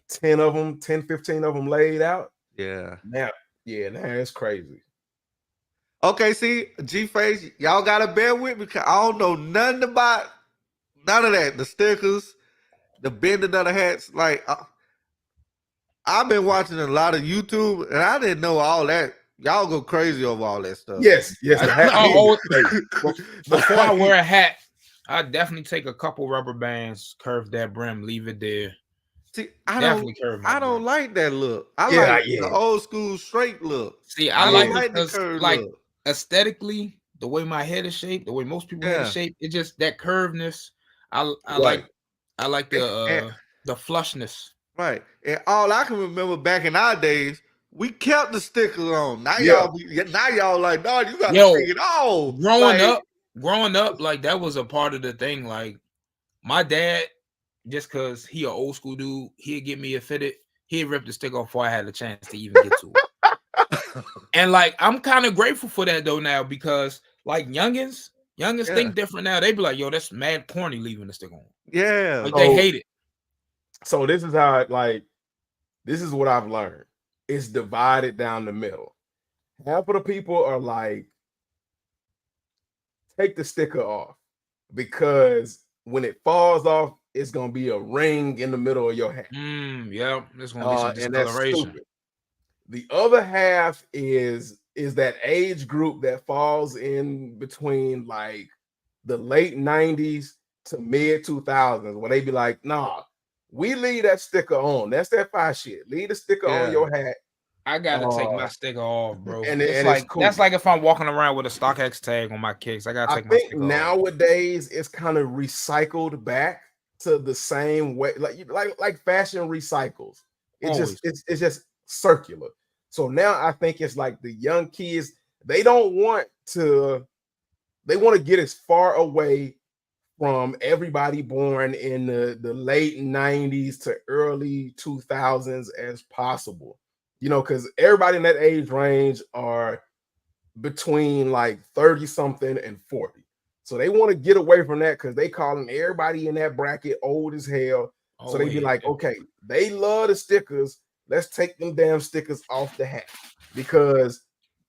10 of them, 10, 15 of them laid out. yeah. Now, yeah, now it's crazy. Okay, see, G Face, y'all gotta bear with me because I don't know nothing about none of that. The stickers, the bending of the hats. Like I've been watching a lot of YouTube and I didn't know all that. Y'all go crazy over all that stuff. Yes, the hat game is crazy. before I wear a hat, I definitely take a couple rubber bands, curve that brim, leave it there. See, Definitely curve my I don't brim. like that look. I Yeah, like yeah, the old school straight look. See, I I like don't yeah. it like the because curved like look. aesthetically, the way my head is shaped, the way most people head is Yeah. shaped, it just that curvedness. I Right. like And, the flushness. right. And all I can remember back in our days, we kept the stickers on. Yeah. Now y'all like, no, you gotta Yo, take it off. growing Like, up, like that was a part of the thing. Like my dad, just cause he an old school dude, he'd get me a fitted, he'd rip the stick off before I had a chance to even get to it. And like I'm kind of grateful for that though now because like youngins yeah, think different now. They be like, yo, that's mad corny leaving the stick on. yeah, Like they So hate it. so this is how this is what I've learned. It's divided down the middle. Half of the people are like, take the sticker off because when it falls off, it's gonna be a ring in the middle of your hat. Yeah, there's gonna be some And that's discoloration. stupid. The other half is that age group that falls in between like the late 90s to mid 2000s where they be like, nah, we leave that sticker on. That's that fire shit. Leave the sticker on yeah. your hat. I gotta take my Uh, sticker off, bro. and It's it's like cool. that's like if I'm walking around with a StockX tag on my kicks. I gotta I take my think sticker off. nowadays it's kind of recycled back to the same way, like fashion recycles. It just Always. it's just circular. So now I think it's like the young kids, they don't want to, they want to get as far away from everybody born in the late 90s to early 2000s as possible. Because everybody in that age range are between like 30 something and 40. So they want to get away from that because they calling everybody in that bracket old as hell. So Oh they be yeah. like, okay, they love the stickers. Let's take them damn stickers off the hat because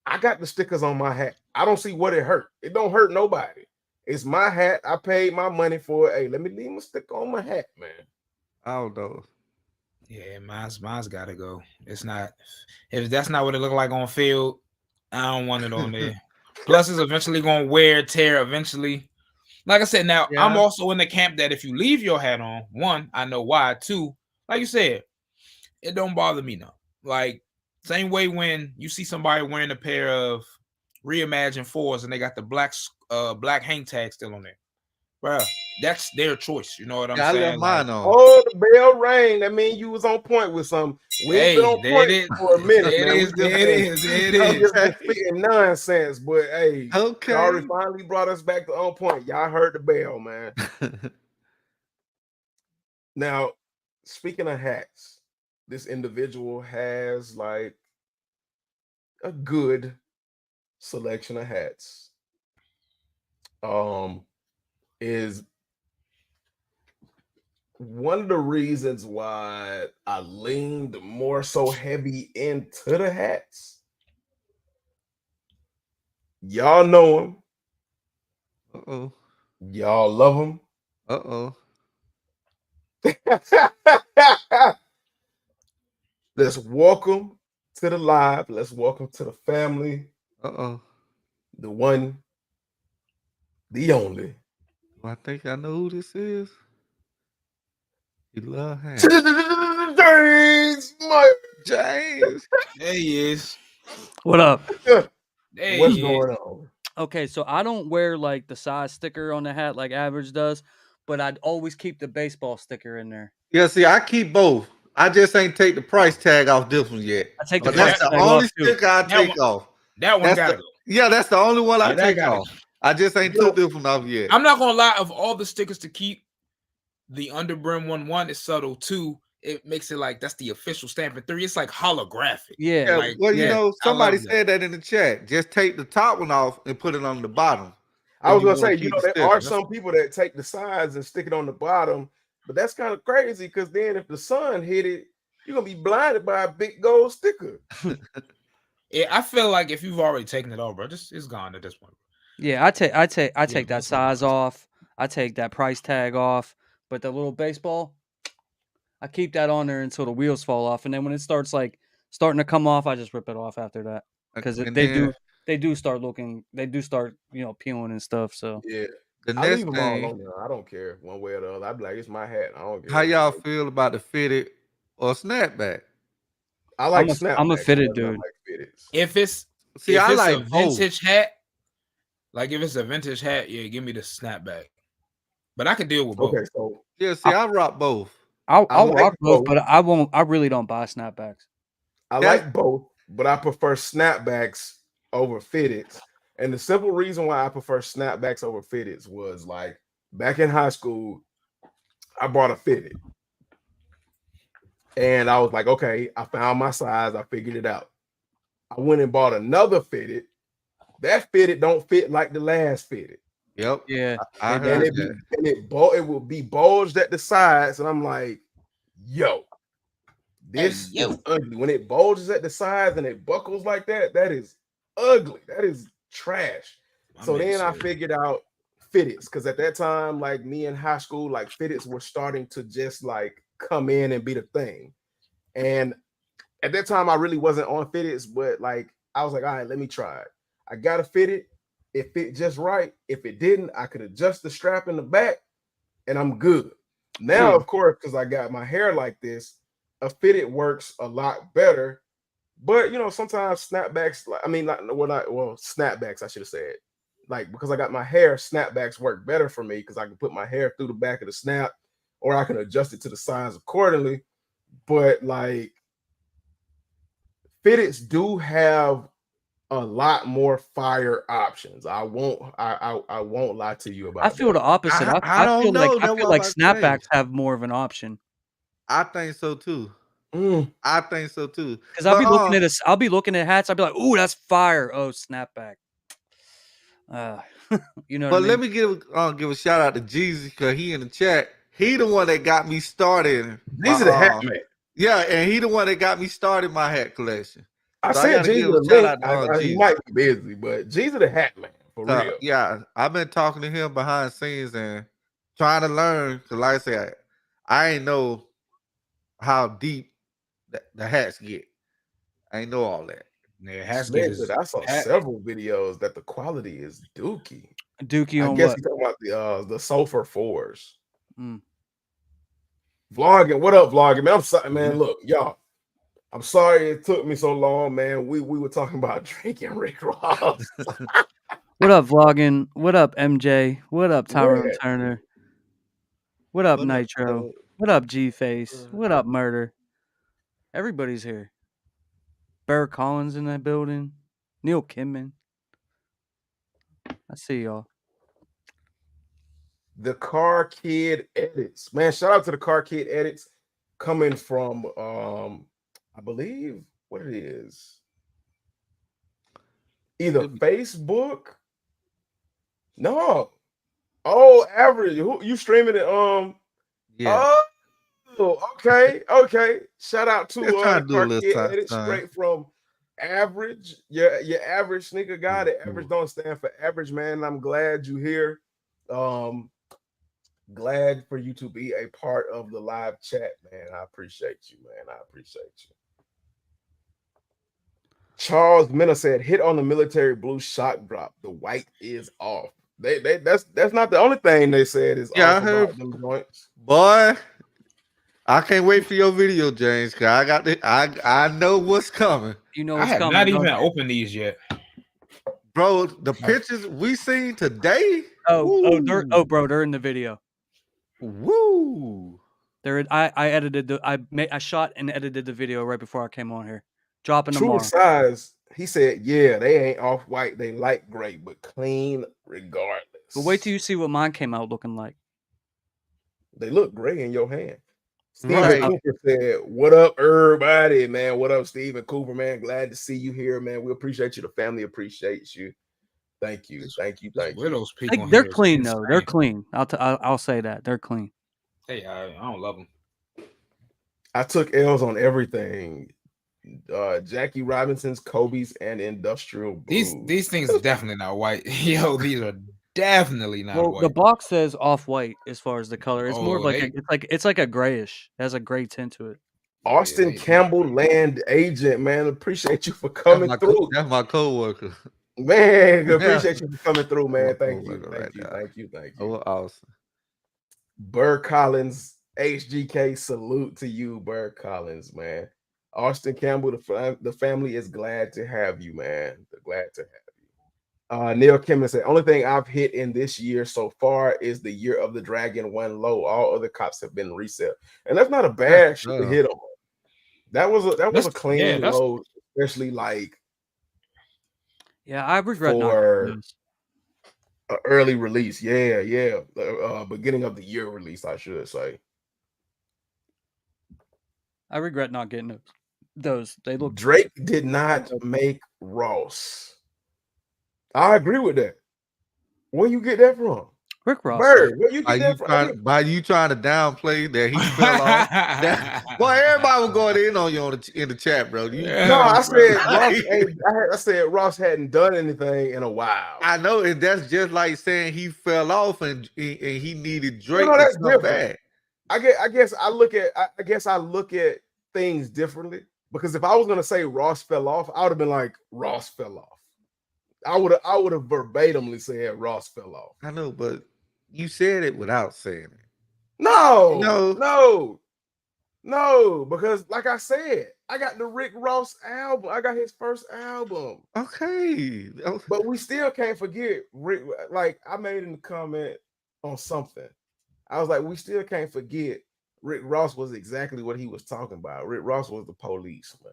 I got the stickers on my hat. I don't see what it hurt. It don't hurt nobody. It's my hat. I paid my money for it. Hey, let me leave my sticker on my hat, man. I don't know. Yeah, mine's gotta go. It's not if that's not what it look like on field, I don't want it on there. Plus, it's eventually gonna wear, tear eventually. Like I said, now I'm Yeah, also in the camp that if you leave your hat on, one, I know why. Two, like you said, it don't bother me now. Like same way when you see somebody wearing a pair of Reimagine fours and they got the black hang tag still on there, bro. That's their choice. You know what I'm yeah, I left saying? Like, mine on. Oh, the bell rang. That means you was on point with something. We ain't been hey, on there it point is. for a minute, There it man. is. There it is. There it We is. just been Okay, spitting nonsense. But hey, Corey okay. finally brought us back to on point. Y'all heard the bell, man. Now, speaking of hats, this individual has like a good selection of hats. Um, is one of the reasons why I leaned more so heavy into the hats. Y'all know him. Uh-oh. Y'all love him. Uh-oh. Let's welcome to the live. Let's welcome to the family. Uh-oh. The one, the only. I think I know who this is. You love hats. James Mike. James. There he is. What up? There What's he is. going on? Okay, so I don't wear like the size sticker on the hat like average does, but I'd always keep the baseball sticker in there. Yeah, see, I keep both. I just ain't take the price tag off this one yet. I take the But Yeah, that's price that the tag only off too. sticker I that one take off. that one That's gotta the go. that's the only one I Yeah, that take gotta off. go. I just ain't Yo, took this one off yet. I'm not gonna lie. Of all the stickers to keep, the underbrim one is subtle. Two, it makes it like that's the official stamp. And three, it's like holographic. Yeah. Yeah, Like, well, yeah, I somebody love that. said that in the chat. Just take the top one off and put it on the bottom I if was you gonna want say, to keep the there are sticker. some people that take the sides and stick it on the bottom, but that's kind of crazy because then if the sun hit it, you're gonna be blinded by a big gold sticker. Yeah, I feel like if you've already taken it off, bro, just it's gone at this point. Yeah, I Yeah, take that most of size off. I take that price tag off, but the little baseball, I keep that on there until the wheels fall off, and then when it starts like starting to come off, I just rip it off after that because And they then do start looking, they do start peeling and stuff. So Yeah, the I leave next them all thing, on there. I don't care one way or the other. I'd be like, it's my hat. I don't how care. y'all feel about the fitted or snapback? I like I'm a snapbacks fitted more than I dude. like fitteds. If it's See, if I it's a like both. vintage hat, like if it's a vintage hat, yeah, give me the snapback. But I can deal with both. Okay, so Yeah, I, see, I rock both. I I'll like rock both, both. but I won't. I really don't buy snapbacks. I That's like both, but I prefer snapbacks over fitteds. And the simple reason why I prefer snapbacks over fitteds was like back in high school, I bought a fitted. And I was like, okay, I found my size, I figured it out. I went and bought another fitted. That fitted don't fit like the last fitted. yep. Yeah, I they And don't. heard it be that. and it will be bulged at the sides. And I'm like, yo, Hey this is yo, ugly. When it bulges at the sides and it buckles like that, that is ugly. That is trash. my So man then I said, figured out fitteds because at that time, like me in high school, like fitteds were starting to just like come in and be the thing. And at that time, I really wasn't on fitteds, but like I was like, all right, let me try it. I got a fitted. It fit just right. If it didn't, I could adjust the strap in the back and I'm good. Now, Yeah, of course, because I got my hair like this, a fitted works a lot better. But sometimes snapbacks, like I mean, snapbacks, I should have said. Like because I got my hair, snapbacks work better for me because I can put my hair through the back of the snap, or I can adjust it to the size accordingly. But like fitteds do have a lot more fire options. I won't lie to you I about feel that. the opposite. I don't know. I That's what feel I'm like about to say. snapbacks have more of an option. I think so too. I think so too. Because I'll be looking at I'll be looking at hats. I'll be like, "Ooh, that's fire!" Oh, snapback. You know what I But mean? let me give a shout out to Jeezy because he in the chat. He the one that got me started. These are the hat man. Yeah, and he the one that got me started my hat collection. I So I sent gotta Jesus give the a shout link. out to He Jeezy. might be busy, but Jesus the hat man for real. Yeah, I've been talking to him behind the scenes and trying to learn. Cause like I said, I ain't know how deep the hats get. I ain't know all that. Yeah, Haskett Man, is I saw hat. several videos that the quality is dookie. Dookie I on guess what? he's talking about the Sulfur 4s. Mm. Vlogging, what up, vlogging? Man, I'm sorry, man. Look, y'all. I'm sorry it took me so long, man. We were talking about Drake and Rick Ross. What up, vlogging? What up, MJ? What up, Tyrone Man. Turner? What up, What up, Nitro? What up, G Face? What up, Murder? Everybody's here. Burr Collins in that building. Neil Kinman. I see y'all. The Car Kid edits. Man, shout out to the Car Kid edits coming from I believe what it is. Either Facebook. No. Oh, average. Who you streaming it? Yeah. Oh, okay. Shout out to Just trying the to do a Car little Kid time. edit straight from average. Your average sneaker guy. The average don't stand for average, man. I'm glad you here. Glad for you to be a part of the live chat, man. I appreciate you, man. I appreciate you. Charles Minna said, "Hit on the military blue shock drop. The white is off." That's not the only thing they said is Yeah, I off heard. about them joints. Boy, I can't wait for your video, James. Cause I know what's coming. You know I what's have coming. not even don't you? opened these yet. Bro, the pictures we seen today. Bro, they're in the video. Woo. I edited I shot and edited the video right before I came on here. Dropping True tomorrow. size. He said, "Yeah, they ain't off white. They light gray, but clean regardless." But wait till you see what mine came out looking like. They look gray in your hand. Steven Right. Cooper said, "What up, everybody, man? What up, Steven Cooper, man? Glad to see you here, man. We appreciate you. The family appreciates you. Thank you. Thank you. Where those people They're clean though. They're clean. I'll say that they're clean. Hey, I don't love them. I took L's on everything. Jackie Robinson's, Kobe's, and Industrial Blues. These things are definitely not white. Yo, these are definitely not Well, white. the box says off white as far as the color. It's more of like it's like a grayish. It has a gray tint to it. Austin Campbell, land agent, man. Appreciate you for coming through. That's my coworker. Man, appreciate you for coming through, man. Thank you. Thank you. Oh, awesome. Burr Collins, HGK, salute to you, Burr Collins, man. Austin Campbell, the family is glad to have you, man. They're glad to have you. Neil Kimmin said, "Only thing I've hit in this year so far is the Year of the Dragon one low. All other cops have been resale, and that's not a bad shit to hit on. That was a clean low, especially like I regret for not an early release. Beginning of the year release, I should say. I regret not getting those. They look. Drake did not make Ross. I agree with that. Where you get that from? Rick Ross. Bird, where you get that from? By you trying to downplay that he fell off. Boy, everybody was going in on you in the chat, bro. I said Ross hadn't done anything in a while. I know, and that's just like saying he fell off and he needed Drake. No, that's different. Bad. I guess I look at things differently, because if I was gonna say Ross fell off, I would have been like Ross fell off. I would have verbatimly said Ross fell off. I know, but you said it without saying it. No, because like I said, I got the Rick Ross album. I got his first album. Okay. But we still can't forget Rick. Like I made in the comment on something. I was like, we still can't forget Rick Ross was exactly what he was talking about. Rick Ross was the police, man.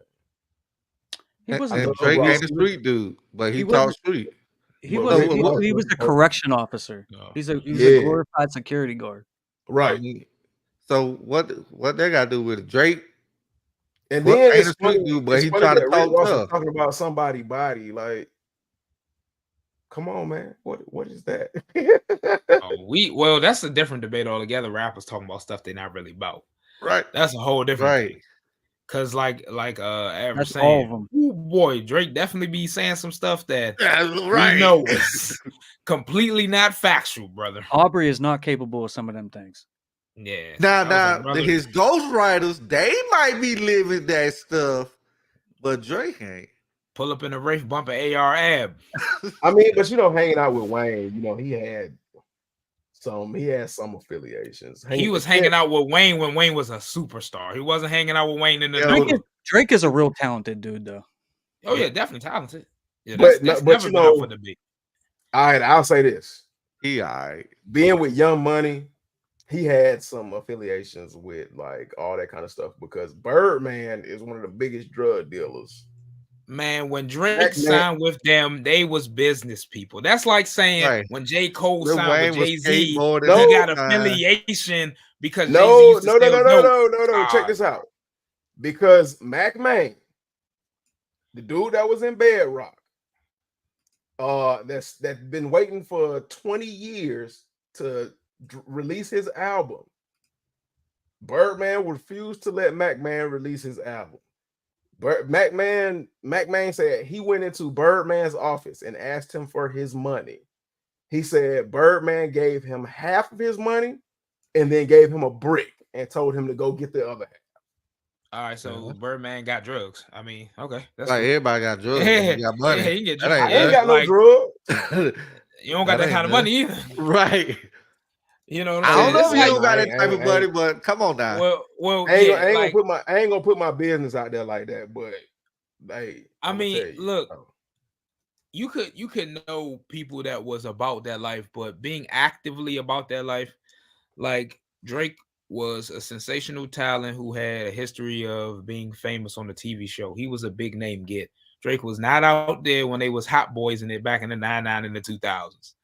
He wasn't Drake ain't a street dude, but he talked street. He was a correction officer. No. He's a glorified security guard. Right. So what they got to do with it? Drake And Well, then ain't a street dude, but it's he funny try to that Rick talk Ross is tough. talking about somebody's body. Like, come on, man. What is that? Well, that's a different debate altogether. Rappers talking about stuff they're not really about. Right. That's a whole different Right. thing. Cause like Average That's all of saying, them. oh boy, Drake definitely be saying some stuff that Yeah, we know is completely not factual, brother. Aubrey is not capable of some of them things. Yeah. Now, I was like, now, brother, his ghostwriters, they might be living that stuff, but Drake ain't. pull up in a Rafe bumper AR ab. I mean, but hanging out with Wayne, he had some affiliations. He was hanging out with Wayne when Wayne was a superstar. He wasn't hanging out with Wayne in the Yeah, no. Drake is a real talented dude, though. Oh yeah, definitely talented. Yeah, But that's but never been up for debate. all right, I'll say this. he all right. Being with Young Money, he had some affiliations with like all that kind of stuff because Birdman is one of the biggest drug dealers. Man, when Drake Man- signed with them, they was business people. That's like saying Right. when J. Cole Lil signed Wayne with was Jay-Z, he skateboarding No. at got the time. affiliation because Jay-Z No, used to sell dope. no. Check this out. Because Mac Main, the dude that was in Bedrock, that's been waiting for 20 years to release his album. Birdman refused to let Mac Man release his album. Mac Man said he went into Birdman's office and asked him for his money. He said Birdman gave him half of his money and then gave him a brick and told him to go get the other half. All right, so Birdman got drugs. I mean, okay, that's Like cool. everybody got drugs. Yeah, You got money. yeah, he can get That drugs. ain't I ain't Yeah, got no like, drugs. you don't got that ain't kind of nothing. money either. Right. You know what I I'm don't saying? know It's if you don't got like- that type of money, but come on now. well, I ain't, yeah, I ain't like, gonna put my business out there like that, but hey, I I'ma mean, tell you, look, you could know people that was about that life, but being actively about that life, like Drake was a sensational talent who had a history of being famous on the TV show. He was a big name get. Drake was not out there when they was hot boys in it back in the 99 and the 2000s.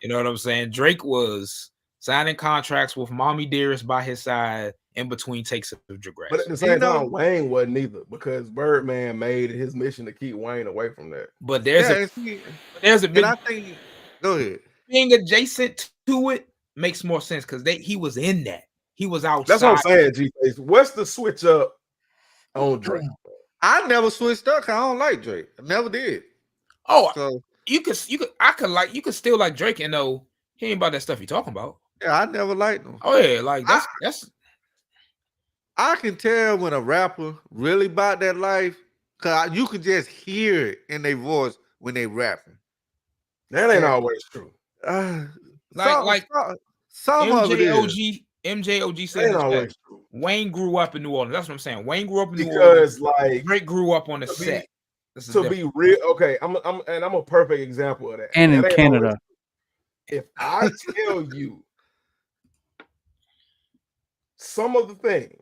You know what I'm saying? Drake was signing contracts with Mommy Dearest by his side in between takes of Jagrass. but at the same time, Wayne wasn't either because Birdman made it his mission to keep Wayne away from that. But there's a big. And I think, go ahead. Being adjacent to it makes more sense because he was in that. He was outside. That's what I'm saying, G-Face. What's the switch up on Drake? I never switched up because I don't like Drake. I never did. Oh, so you could still like Drake and know he ain't about that stuff you talking about. Yeah, I never liked him. Oh yeah, like that's. I can tell when a rapper really about that life because you can just hear it in their voice when they rapping. That ain't always true. Some of it is. MJOG said Ain't always true. Wayne grew up in New Orleans. That's what I'm saying. Wayne grew up in New Orleans. Because like Drake grew up on the set. To be real, okay, I'm a perfect example of that. And that in Canada. If I tell you some of the things,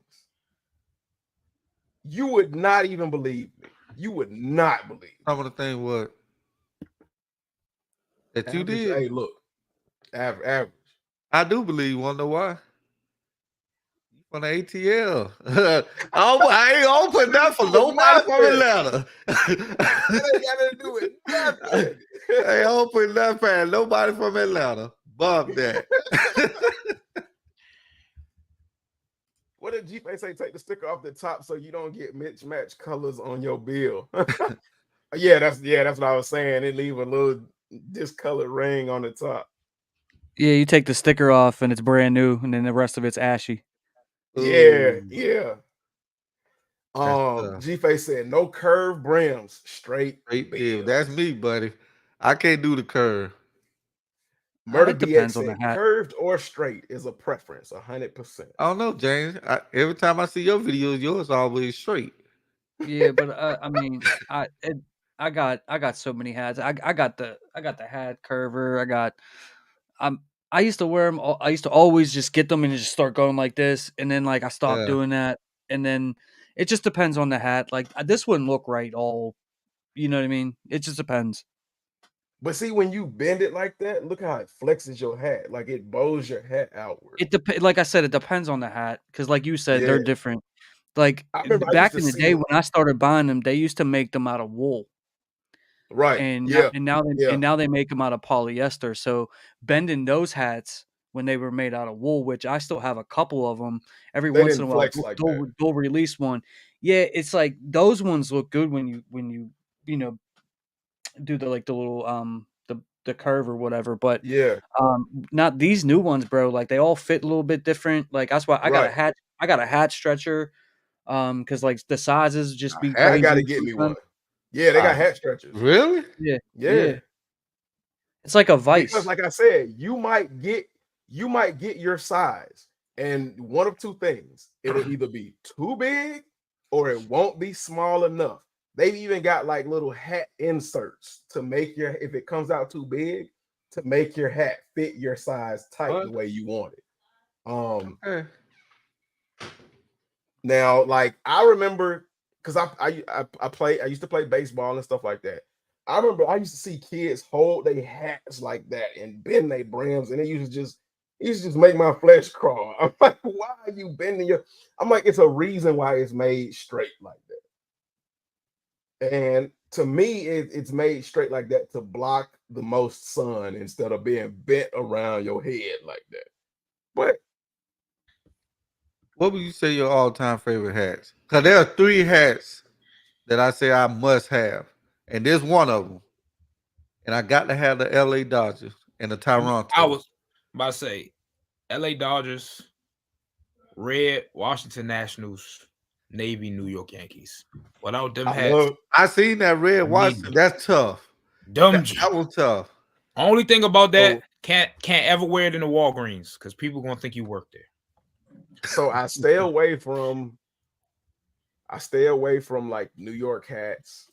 you would not even believe me. You would not believe me. Some of the things what that average, you did. Hey, look, average. I do believe. You want to know why? On the ATL. I ain't open that for nobody from Atlanta. That ain't got to do with nothing. I ain't open that for nobody from Atlanta. Bump that. What did G-Face say? Take the sticker off the top so you don't get mismatched colors on your bill. Yeah, that's what I was saying. It leave a little discolored ring on the top. Yeah, you take the sticker off and it's brand new, and then the rest of it's ashy. Yeah. G-Face said no curved brims, straight bill. That's me, buddy. I can't do the curve. Murder DX said curved or straight is a preference, 100%. I don't know, James. Every time I see your videos, yours always straight. Yeah, but I mean, I got so many hats. I got the hat curver. I used to wear them. I used to always just get them and just start going like this, and then like I stopped doing that, and then it just depends on the hat. Like this wouldn't look right all, you know what I mean? It just depends. But see, when you bend it like that, look how it flexes your hat. Like it bows your hat outward. Like I said, it depends on the hat because, like you said, they're different. Like I remember I used back to in the see day them. when I started buying them, they used to make them out of wool. Right. Yeah. Yeah. And now they make them out of polyester. So bending those hats when they were made out of wool, which I still have a couple of them. Every They once in didn't a while, flex like that. they'll release one. Yeah, it's like those ones look good when you know do the like the little the curve or whatever. But Yeah. not these new ones, bro. Like they all fit a little bit different. Like that's why Right. I got a hat stretcher. Because like the sizes just be A I hat? gotta crazy get me one. sometimes. Yeah, they got Uh, hat stretchers. really? Yeah, Yeah. yeah. It's like a Because vice. like I said, you might get your size, and one of two things. It'll either be too big or it won't be small enough. They've even got like little hat inserts to make your if it comes out too big, to make your hat fit your size tight the What? way you want it. Hey. Now, like I remember, because I used to play baseball and stuff like that. I remember I used to see kids hold their hats like that and bend their brims, and it used to just make my flesh crawl. I'm like, why are you bending your? I'm like, it's a reason why it's made straight like that. And to me, it's made straight like that to block the most sun instead of being bent around your head like that. But What would you say your all-time favorite hats? Because there are three hats that I say I must have, and this one of them. And I got to have the LA Dodgers and the I Toronto. was about to say LA Dodgers, Red, Washington Nationals, Navy, New York Yankees. Without them I hats, love I seen that red need Washington. That's tough. them. That was tough. Only thing about that, so can't ever wear it in the Walgreens because people gonna think you work there. so I stay away from like New York hats.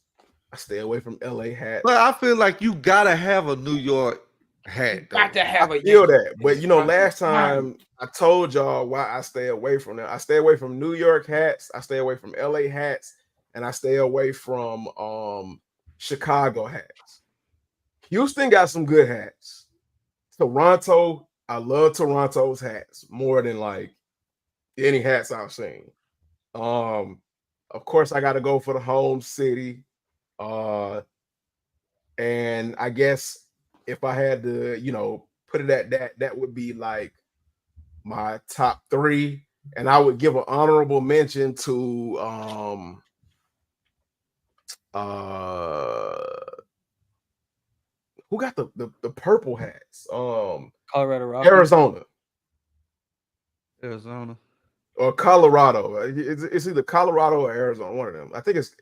I stay away from LA But hats. I feel like you gotta have a New York hat Got though. to I have a feel Yankee. that. But last time I told y'all why I stay away from them. I stay away from New York hats, I stay away from LA hats, and I stay away from Chicago hats. Houston got some good hats. Toronto, I love Toronto's hats more than like any hats I've seen. Um, of course, I got to go for the home city. Uh, and I guess if I had to, put it at that, that would be like my top three. And I would give an honorable mention to uh who got the purple hats? Colorado Rockies. Arizona Arizona. or Colorado. It's either Colorado or Arizona, one of them. I think it's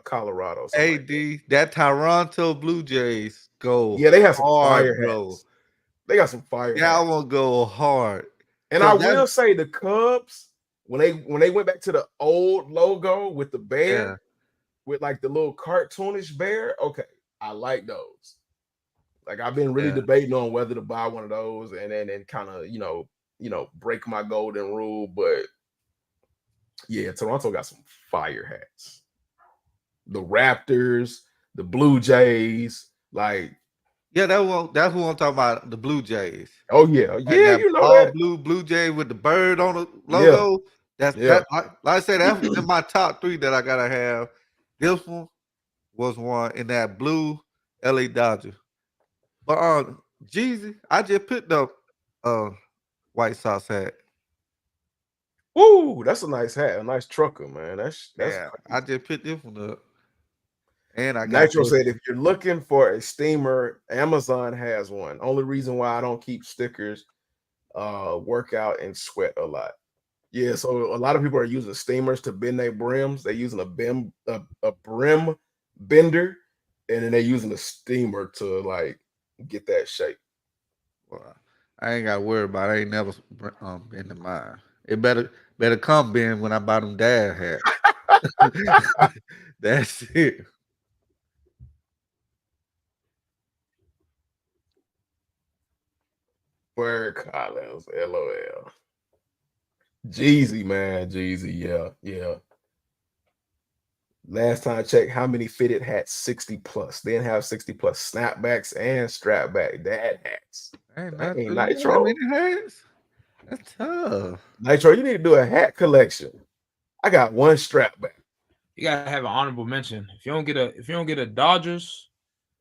Colorado, something like that. AD, that Toronto Blue Jays go Yeah, they have some hard, fire bro. hats. They got some fire Yeah, I hats. want to go hard. And I Cause that's will say the Cubs, when they went back to the old logo with the yeah, bear, with like the little cartoonish bear, okay, I like those. Like I've been really yeah. debating on whether to buy one of those and then kind of, break my golden rule. But yeah, Toronto got some fire hats. The Raptors, the Blue Jays, like, Yeah, that's what I'm talking about. The Blue Jays. oh yeah, And yeah, that you know all that. blue jay with the bird on the Yeah, logo. That's yeah. that. Like I said, that's in my top three that I gotta have. This one was one in that blue LA Dodger. But Jeezy, I just picked up uh White Sox hat. Woo, that's a nice hat, a nice trucker, man. That's Yeah, I crazy. just picked this one up, and I got Nitro this said one. if you're looking for a steamer, Amazon has one. Only reason why I don't keep stickers, work out and sweat a lot. Yeah, so a lot of people are using steamers to bend their brims. They're using a brim bender, and then they're using a steamer to like get that shape. Well, I ain't got to worry about. It. I ain't never been to mine. It better come Ben when I buy them dad hats. That's it. Word Collins, LOL. Jeezy, man, Jeezy, yeah, yeah. Last time I checked, how many fitted hats? 60 plus. They didn't have 60 plus snapbacks and strapback dad hats. Ain't not Dang, you got that Nitro. many hats. That's tough. Nitro, you need to do a hat collection. I got one strap back. You gotta have an honorable mention. If you don't get a Dodgers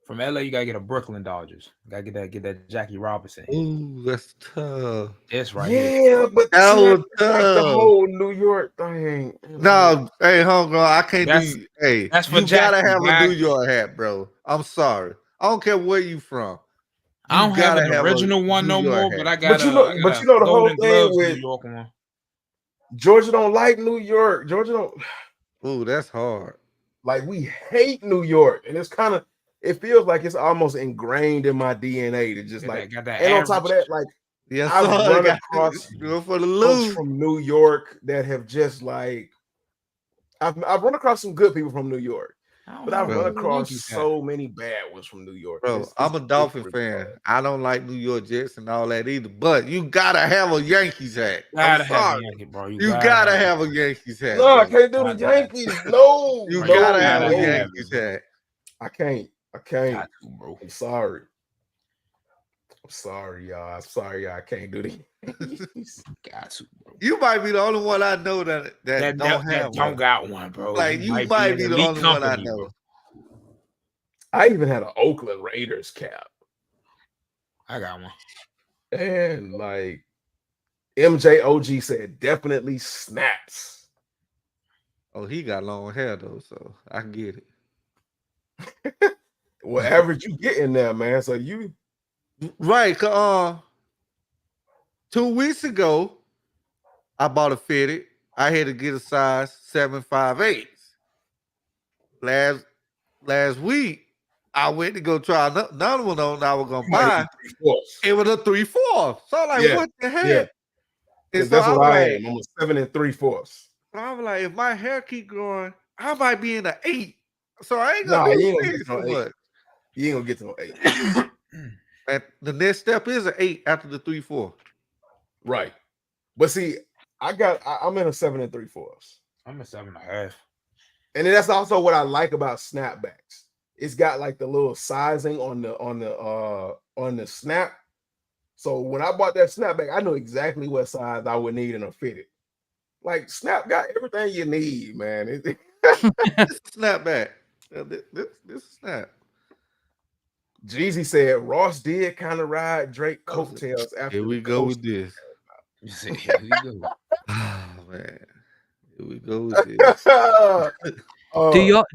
from LA, you gotta get a Brooklyn Dodgers. You gotta get that Jackie Robinson hit. Ooh, that's tough. This right here. Yeah, but That see, was it's like the tough. whole New York thing. It's like, No, hey, homegirl, I can't That's do. Hey, that's for you gotta Jackie, have a New guy. York hat, bro. I'm sorry. I don't care where you from. I You don't have gotta an have a original one New no York more, but hat. I got but a the whole Golden thing Gloves New with York one. Georgia don't like New York. Georgia don't Ooh, that's hard. like we hate New York, and it's kind of it feels like it's almost ingrained in my DNA to just like. Got that And on top of average. that, like Yes, I've sir. run Got across going for the folks lose. from New York that have just like I've run across some good people from New York, I don't but have I've a run Bro, across Yankees hat. so many bad ones from New York, and bro, it's I'm a Dolphin really fan. bad. I don't like New York Jets and all that either. But you gotta have a Yankees hat. I'm Gotta have a sorry. Yankee, bro. You You gotta gotta have have a Yankees hat, No, I bro. can't do the gotta have Yankees. No, You bro. You gotta no, have gotta a no. have Yankees it. hat. I can't. I can't. Got to, bro. I'm sorry. I'm sorry, y'all. I'm sorry, y'all. I can't do the Yankees. Got to, bro. You might be the only one I know that don't That have don't one. got one, bro. Like You you might be might an be the elite only one I company, bro. know. I even had an Oakland Raiders cap, I got one. and like MJOG said, definitely snaps. Oh, he got long hair though, so I get it. Whatever you get in there, man. So you Right, 2 weeks ago, I bought a fitted. I had to get a size 7.58. Last week, I went to go try another one on I was gonna might hit buy. the 3/4. It was a 3/4. So I'm like, Yeah, what the yeah. heck? And Because so that's I what was I like, am. I'm a 7 3/4. if my hair keep growing, I might be in the 8. So I ain't gonna Nah, do you ain't gonna get six to so no 8. much. You ain't gonna get to no 8. And the next step is an 8 after the 3/4. Right. But see, I'm in a 7 3/4. I'm a 7.5. And then that's also what I like about snapbacks. It's got like the little sizing on the snap. So when I bought that snapback, I knew exactly what size I would need in a fitted. Like Snap got everything you need, man. This is snapback. This is snap. Jeezy said Ross did kind of ride Drake Oh, coattails here after the we go coast. with this. You see, here we go. Oh man. Here we go with this.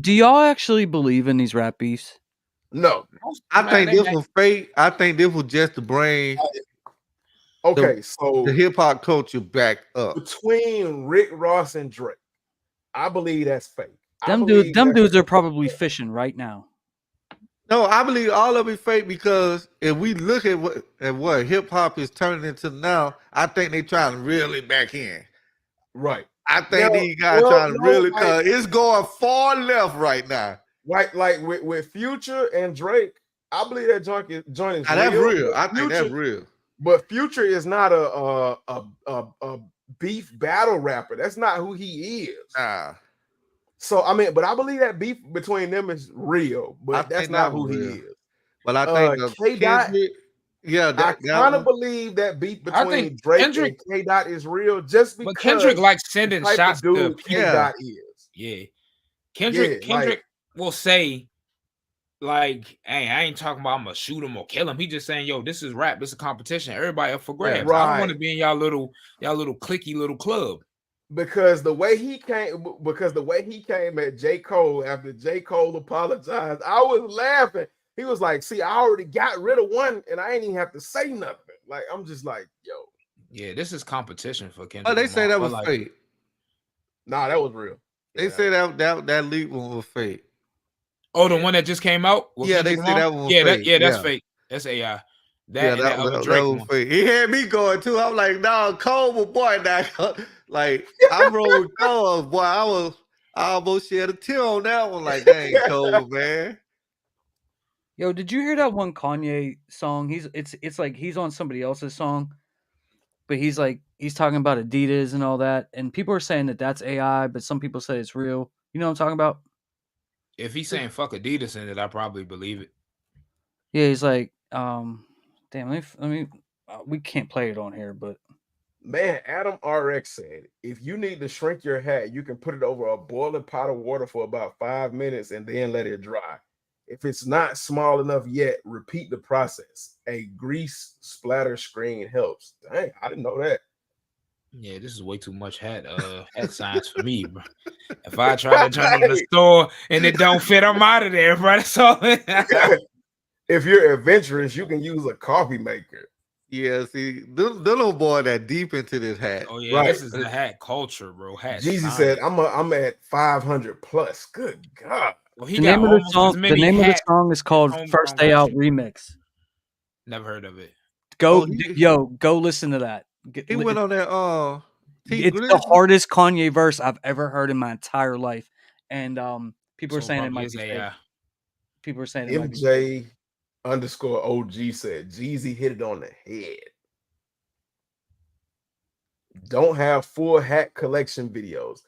Do y'all actually believe in these rap beefs? No. I Man, think they this make- was fake. I think this was just to bring Okay, the so hip hop culture back up. between Rick Ross and Drake, I believe that's fake. I Them believe that's dudes are probably fishing right now. No, I believe all of it fake because if we look at what hip hop is turning into now, I think they trying to reel it back in. right. I Now, think these guys well, trying to no, really cause it's going far left right now. like with Future and Drake, I believe that joint is Now that's real. real. But I think that's real. But Future is not a beef battle rapper. That's not who he is. Nah, So I mean, but I believe that beef between them is real, I but that's think that not was who he real. is. But I think K Dot, Kendrick, yeah, I that kind of one. believe that beef I think between Drake Kendrick, and K Dot is real, just but Kendrick because likes the sending type shots of to dude K people. Yeah, Dot is. Yeah, Yeah, like Kendrick will say like, "Hey, I ain't talking about I'm gonna shoot him or kill him." He just saying, "Yo, this is rap. This is a competition. Everybody up for yeah. grabs. I don't want to right. be in y'all little cliquey little club." Because the way he came at J. Cole after J. Cole apologized, I was laughing. He was like, see, I already got rid of one and I ain't even have to say nothing. Like, I'm just like, yo, Yeah, this is competition for Oh, Kendrick they say Lamar. that But was like, fake. nah, that was real. They Yeah, say that leak one was fake. oh, the one that just came out with Yeah, they Kendrick say Lamar. that one was Yeah, fake. that's Yeah. fake. That's AI. Yeah, That and that other that Drake was one. fake. He had me going too. I'm like, no, Cole, my boy. Now, like, I'm rolling with Cole, boy. I almost shed a tear on that one. Like, dang, Cole, man. Yo, did you hear that one Kanye song? It's like he's on somebody else's song, but he's talking about Adidas and all that, and people are saying that that's AI, but some people say it's real. You know what I'm talking about? If he's saying fuck Adidas in it, I probably believe it. Yeah, he's like, damn, let me we can't play it on here, but Man, Adam RX said, if you need to shrink your hat, you can put it over a boiling pot of water for about 5 minutes and then let it dry. If it's not small enough yet, repeat the process. A grease splatter screen helps. Dang, I didn't know that. Yeah, this is way too much hat science for me, bro. If I try to turn up the store and it don't fit, I'm out of there, bro. That's all. If you're adventurous, you can use a coffee maker. Yeah, see, them little boy that deep into this hat. Oh yeah, Right. this is the hat culture, bro. Hat Jeezy science. said, I'm at 500 plus. Good God. Well, he The got name of the almost as song. The many name of the hat song is called homegrown "First Day Out rappers. Remix." Never heard of it. Go, Oh, go listen to that. he went on that T It's the Grizzly. hardest Kanye verse I've ever heard in my entire life, and people are So saying it probably might is be fake. AI. People are saying it might be fake. MJ_OG said, Jeezy hit it on the head. Don't have full hat collection videos.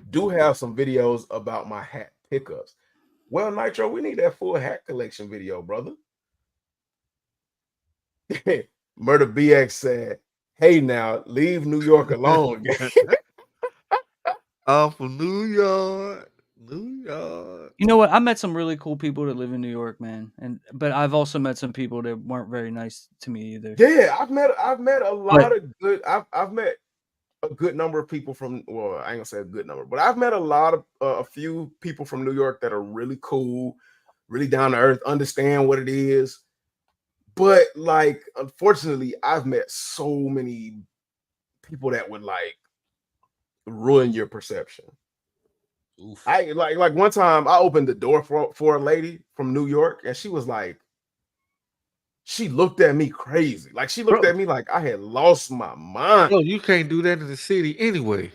Do have some videos about my hat pickups. Well, Nitro, we need that full hat collection video, brother. Murder BX said, hey now, leave New York alone. I'm from New York. New York. You know what? I met some really cool people that live in New York, man, but I've also met some people that weren't very nice to me either. Yeah, I've met a lot of good. I've met a good number of people from. Well, I ain't gonna say a good number, but I've met a lot of a few people from New York that are really cool, really down to earth, understand what it is. But like, unfortunately, I've met so many people that would like ruin your perception. Oof. I like one time I opened the door for a lady from New York, and she was like, she looked at me crazy. Like she looked Bro. at me like I had lost my mind. Bro, you can't do that in the city anyway.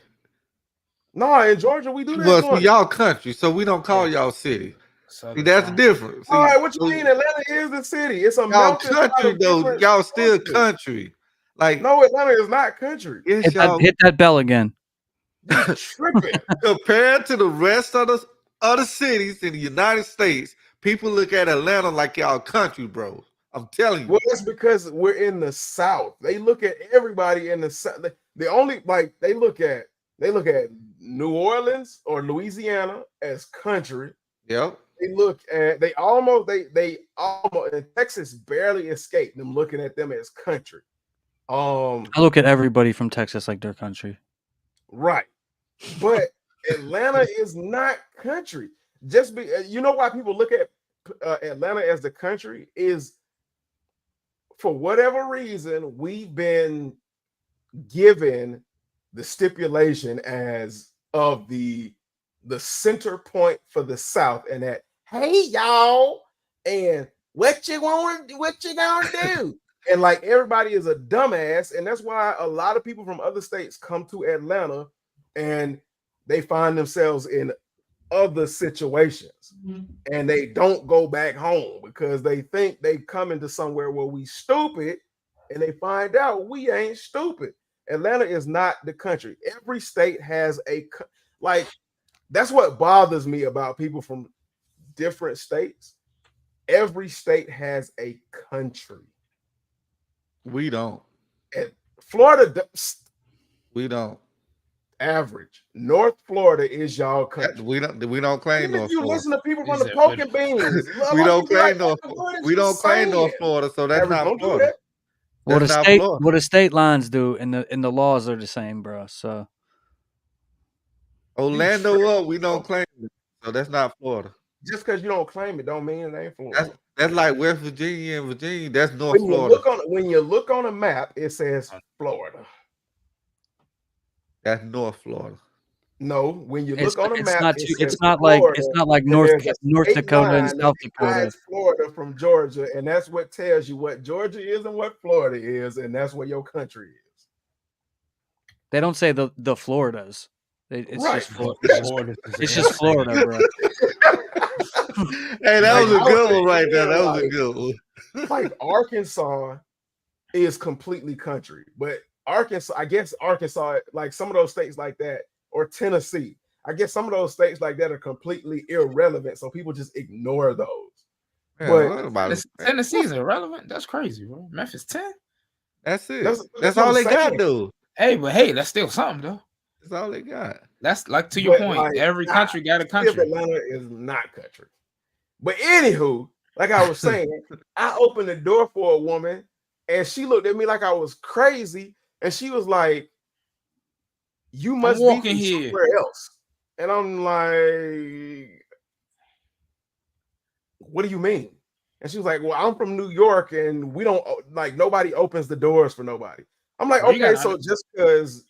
No, in Georgia, we do that Well, see, joint. y'all country, so we don't call Yeah. y'all city. See, Southern that's the Fine. difference. All See, right, what you mean? Atlanta is the city. It's a y'all melting pot country of though. different Y'all still cultures. country. Like, No, Atlanta is not country. yes, y'all. Hit that bell again. You tripping. Compared to the rest of the other cities in the United States, people look at Atlanta like y'all country, bro. I'm telling you. Well, it's because we're in the South. They look at everybody in the South. The only like they look at New Orleans or Louisiana as country. Yep. They almost and Texas barely escaped them looking at them as country. I look at everybody from Texas like their country. Right. But Atlanta is not country. Just be you know why people look at Atlanta as the country is for whatever reason we've been given the stipulation as of the center point for the South, and that hey y'all, and what you gonna do? And like everybody is a dumbass, and that's why a lot of people from other states come to Atlanta and they find themselves in other situations and they don't go back home because they think they come into somewhere where we stupid and they find out we ain't stupid. Atlanta is not the country. Every state has like that's what bothers me about people from different states. Every state has a country. We don't. And Florida We don't. average. North Florida is y'all country. We don't claim Even if North you Florida. listen to people from Is the that Poke good? and Beans, We don't claim North. Florida. We don't claim North Florida, so that's Never not gonna do Florida. that. What That's the not state Florida. what the state lines do and the laws are the same, bro. So Orlando up, we don't claim it, so that's not Florida. Just because you don't claim it, don't mean it ain't Florida. That's like West Virginia and Virginia. That's North When you Florida. look on a map, it says Florida. That's North Florida. No, when you look on a it's map, not it too, says Florida, it's not like and there's a North state Dakota and line that South Dakota. divides Florida from Georgia, and that's what tells you what Georgia is and what Florida is, and that's where your country is. They don't say the Floridas. It's Right. just Florida. Florida is It's an just inner city. Florida, bro. Hey, that Like, was a I good was one right there. That was a like- good one. Like Arkansas is completely country, but Arkansas, I guess Arkansas, like some of those states like that, or Tennessee, I guess some of those states like that are completely irrelevant, so people just ignore those. Yeah, But what about it? Tennessee's irrelevant. That's crazy, bro. Memphis 10. That's it. That's That's what all I'm they got, saying. though. but hey, that's still something though. That's all they got. That's like to your But point. like, Every nah, country got a city of country. Atlanta is not country. But anywho, like I was saying, I opened the door for a woman, and she looked at me like I was crazy, and she was like, "You I'm must be walking from here. somewhere else." And I'm like, "What do you mean?" And she was like, "Well, I'm from New York, and we don't like nobody opens the doors for nobody." I'm like, Bro, you "Okay, gotta so just because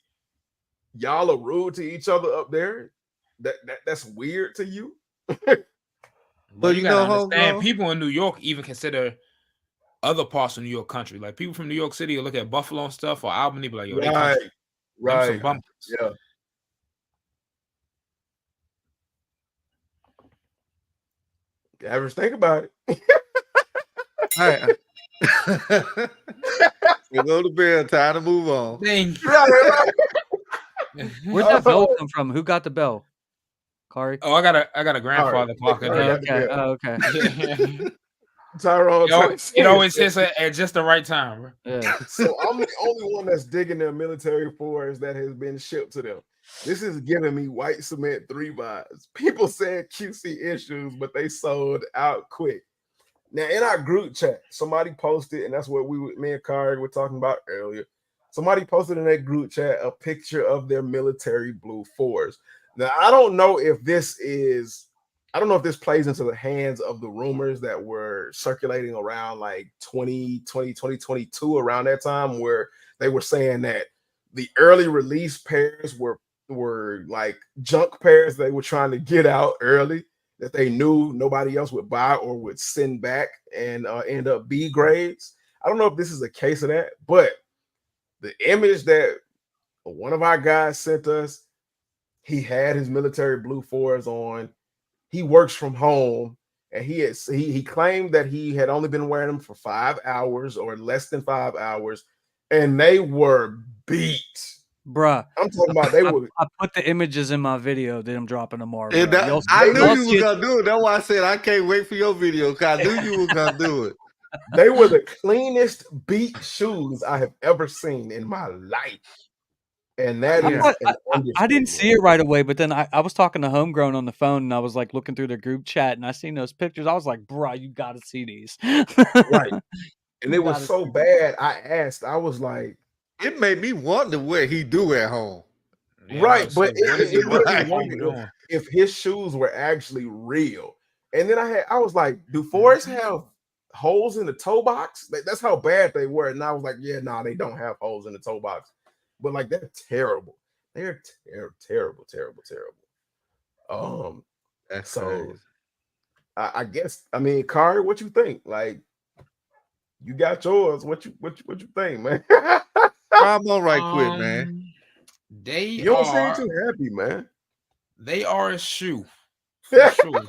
y'all are rude to each other up there, that's weird to you?" Bro, But you you gotta know, understand. homegrown. People in New York even consider other parts of New York country. Like people from New York City will look at Buffalo and stuff or Albany, be like, yo, they Right, country. Them some right, bumpers. yeah. Ever think about it? All right. We go to bed. Time to move on. Dang. Right, Where'd that bell Oh. come from? Who got the bell? Kari? Oh, I got a grandfather clock in Kari here. got the Okay. bell. Oh, okay. Yeah. Tyrone trying to It say always it. hits at just the right time, bro. Yeah. So I'm the only one that's digging their military force that has been shipped to them. This is giving me white cement 3 vibes. People said QC issues, but they sold out quick. Now in our group chat, somebody posted, and that's what me and Kari were talking about earlier. Somebody posted in that group chat a picture of their military blue fours. Now I don't know if this plays into the hands of the rumors that were circulating around like 2022 around that time, where they were saying that the early release pairs were like junk pairs they were trying to get out early, that they knew nobody else would buy or would send back and end up B grades. I don't know if this is a case of that, but the image that one of our guys sent us, he had his military blue fours on. He works from home, and he claimed that he had only been wearing them for 5 hours or less than 5 hours, and they were beat. Bruh. I'm talking about they I, were. I put the images in my video that I'm dropping tomorrow, And bro. Y'all, I knew y'all you see were it. gonna do it. That's why I said I can't wait for your video, because I knew you were gonna do it. They were the cleanest beat shoes I have ever seen in my life. And that Yeah. is an I didn't understatement. see it right away, but then I was talking to Homegrown on the phone, and I was like looking through their group chat, and I seen those pictures. I was like, "Bruh, you got to see these." Right. And You it was gotta so see bad. I was like, It made me wonder what he do at home. Yeah, I right, was but say, what is he it made working me from home wonder doing? if his shoes were actually real. And then I was like, do Forest have holes in the toe box? That's how bad they were. And I was like, yeah, nah, they don't have holes in the toe box. But like they're terrible. They're terrible, terrible, terrible. That's So crazy. I guess Kari, what you think? Like you got yours. What you think, man? I'm on right quick, man. They You don't seem are too happy, man. a shoe for sure.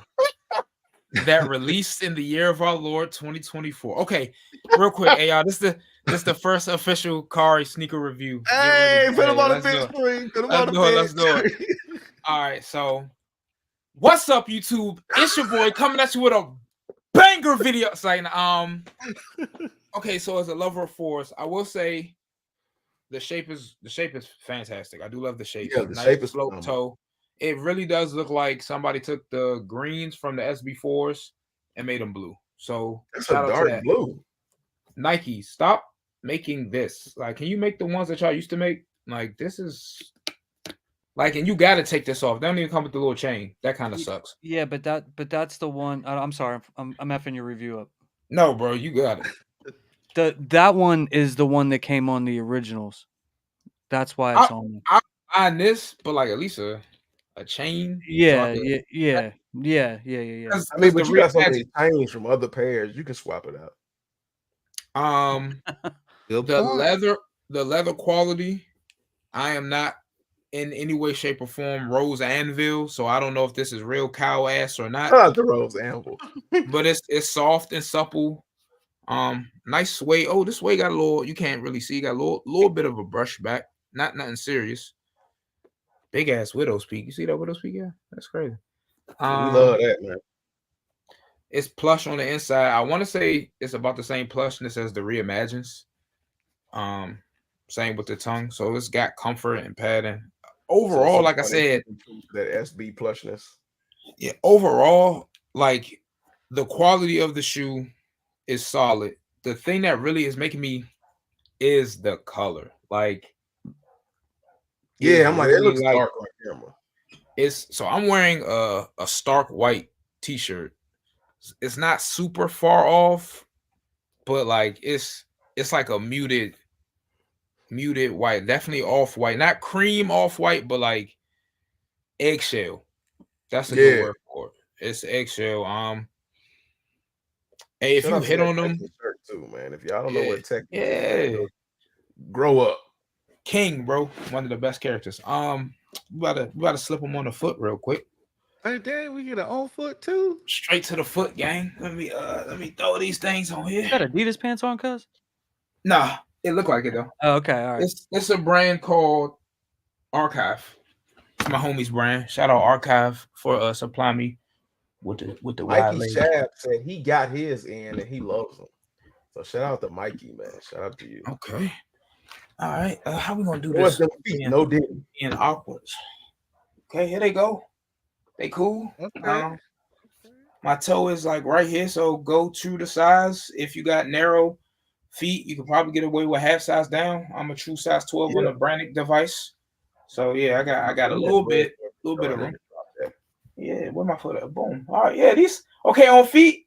That released in the year of our Lord 2024. Okay, real quick, hey y'all, this the first official Kari sneaker review. Get ready. Hey, put him Yeah, on the let's do big it. screen. Put him Let's on the do it. big Let's do it. screen. All right, so what's up, YouTube? It's your boy coming at you with a banger video. Saying, okay, so as a lover of fours, I will say the shape is fantastic. I do love the shape. Yeah, the Nice shape is slope phenomenal. toe. It really does look like somebody took the greens from the SB4s and made them blue. So It's a shout out to dark that. blue. Nike, stop making this. Like, can you make the ones that y'all used to make? Like, this is like, and you got to take this off. They don't even come with the little chain. That kind of sucks. Yeah, but that's the one. I'm sorry, I'm effing your review up. No, bro, you got it. That one is the one that came on the originals. That's why it's on. I on this, but like at least a chain. So I Yeah, could, yeah. because the But you got so many reimagined, chains from other pairs. You can swap it out. Good the point. leather quality, I am not in any way, shape, or form Rose Anvil, so I don't know if this is real cow ass or not. Shout out to Rose Amble. But it's soft and supple. Nice suede. Oh, this suede got a little. You can't really see. Got a little bit of a brush back. Nothing serious. Big ass widow's peak. You see that widow's peak? Yeah, that's crazy. We love that, man. It's plush on the inside. I want to say it's about the same plushness as the Reimagines. Same with the tongue. So it's got comfort and padding. So it's Overall, like I somebody said, that SB plushness. yeah, overall, like the quality of the shoe is solid. The thing that really is making me is the color. Like, it's Yeah, I'm like, it really looks like dark on camera. it's so I'm wearing a stark white t-shirt. It's not super far off, but like it's like a muted white, definitely off white, not cream off white, but like eggshell. That's a good Yeah. word for it. It's eggshell. Hey, if Shout you out to hit that on them, Texas shirt too, man. If y'all don't know yeah, what Texas is, man, yeah, grow up. King, bro, one of the best characters. We gotta slip him on the foot real quick. Hey, dang, we get an on foot too. Straight to the foot, gang. Let me throw these things on here. You got Adidas pants on, cuz? Nah, it looked like it though. Oh, okay, all right. It's a brand called Archive. It's my homie's brand. Shout out Archive for supplying me with the wide Mikey leg. Shab said he got his in and he loves them. So shout out to Mikey, man. Shout out to you. Okay. All right. How we gonna do What's this? them feet? No Diddy. Being awkward. Okay, here they go. They cool. Okay. My toe is like right here, so go to the size. If you got narrow feet, you can probably get away with half size down. I'm a true size 12 on the Brannick device. So yeah, I got a little bit of room. Yeah, where my foot at? Boom. All right, yeah, these okay on feet,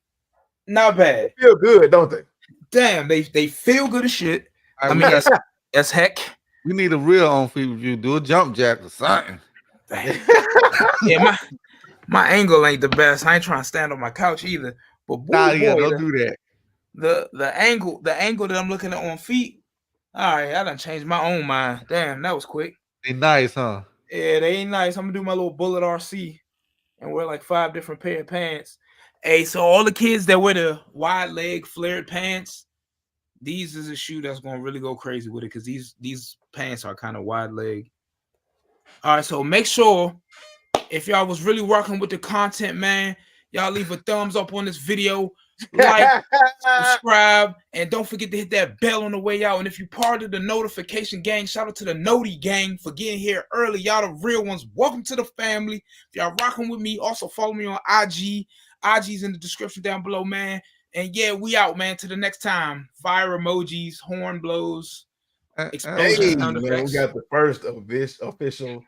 not bad. They feel good, don't they? Damn, they feel good as shit. All I right, mean, as heck. we need a real on feet review. Do a jump jack or something. Yeah, my angle ain't the best. I ain't trying to stand on my couch either. But boy, Don't do that. the angle that I'm looking at on feet. All right, I done changed my own mind. Damn, that was quick. They nice, huh? Yeah, they ain't nice. I'm gonna do my little bullet RC and wear like 5 different pair of pants. Hey, so all the kids that wear the wide leg flared pants, these is a shoe that's gonna really go crazy with it because these pants are kind of wide leg. All right, so make sure if y'all was really working with the content, man, y'all leave a thumbs up on this video, like, subscribe, and don't forget to hit that bell on the way out. And if you part of the notification gang, shout out to the Noti gang for getting here early. Y'all the real ones. Welcome to the family. If y'all rocking with me, also follow me on IG. IG's in the description down below, man. And yeah, we out, man. To the next time. Fire emojis, horn blows, explosion Hey, sound man, effects. we got the first official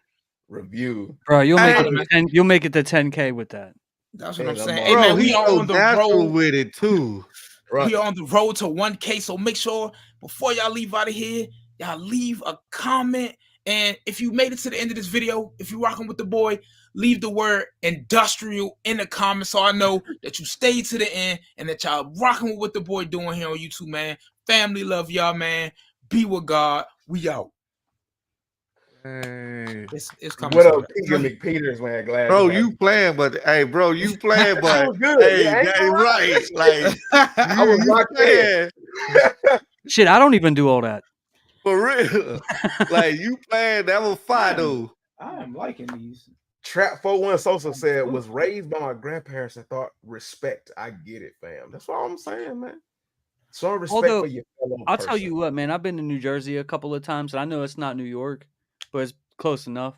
review. Bro, you'll make Hey, it you'll make it to 10K with that. That's what I'm And I'm saying. all- Hey, man, bro, we he's are so on the natural road. with it too. Right. We are on the road to 1K. So make sure before y'all leave out of here, y'all leave a comment. And if you made it to the end of this video, if you're rocking with the boy, leave the word industrial in the comments so I know that you stayed to the end and that y'all rocking with what the boy doing here on YouTube, man. Family love y'all, man. Be with God. We out. Hey. It's coming. What So up, Keegan McPeters, man? Glad Bro, to have you playing, but hey, bro, you playing, but I was good. hey, Yeah, I ain't that gonna lie. right. Like I was you locked in. playing Shit, I don't even do all that. for real. Like you playing, that was fire though. I am liking these. Trap 41 Sosa said, was raised by my grandparents and thought respect. I get it, fam. That's all I'm saying, man. Show respect Although, for your fellow I'll person. tell you what, man, I've been to New Jersey a couple of times, and I know it's not New York, but it's close enough.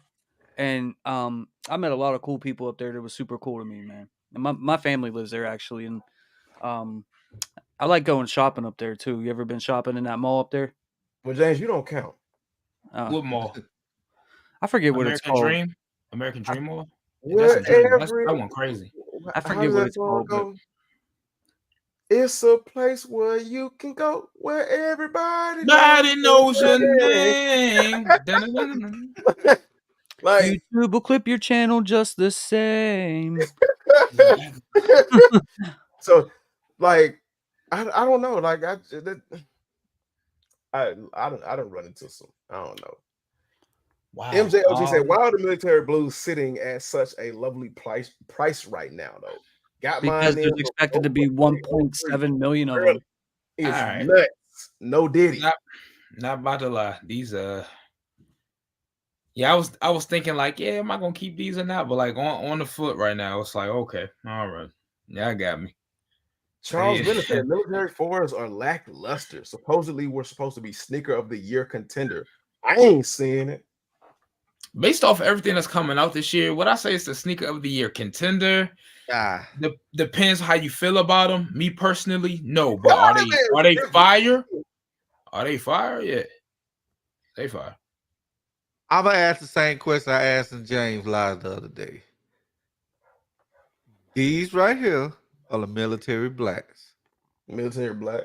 And I met a lot of cool people up there that was super cool to me, man. And my family lives there actually, and I like going shopping up there too. You ever been shopping in that mall up there? Well, James, you don't count. What mall? I forget what it's American called. Dream? American Dream Mall? That's a Where dream. That one crazy. I how forget does what that it's song called, but go? It's a place where you can go where everybody Nobody knows your name. name. Like, YouTube will clip your channel just the same. so, like, I don't know. Like, I don't run into some. I don't know. Wow. MJOG said, "Why are the military blues sitting at such a lovely price right now, though? Got Because mine in there's expected to be 1.7 million of them. It's Alright. nuts. No Diddy. Not about to lie. These yeah, I was thinking like, yeah, am I gonna keep these or not? But like on the foot right now, it's like, okay, all right. Yeah, I got me. Charles Bennett said military fours are lackluster. Supposedly, we're supposed to be sneaker of the year contender. I ain't seeing it. Based off everything that's coming out this year, what I say is the sneaker of the year contender. Ah, Depends how you feel about them. Me personally, no. But are they fire? Are they fire? Yeah, they fire. I'm gonna ask the same question I asked James live the other day. These right here are the military blacks. Military black.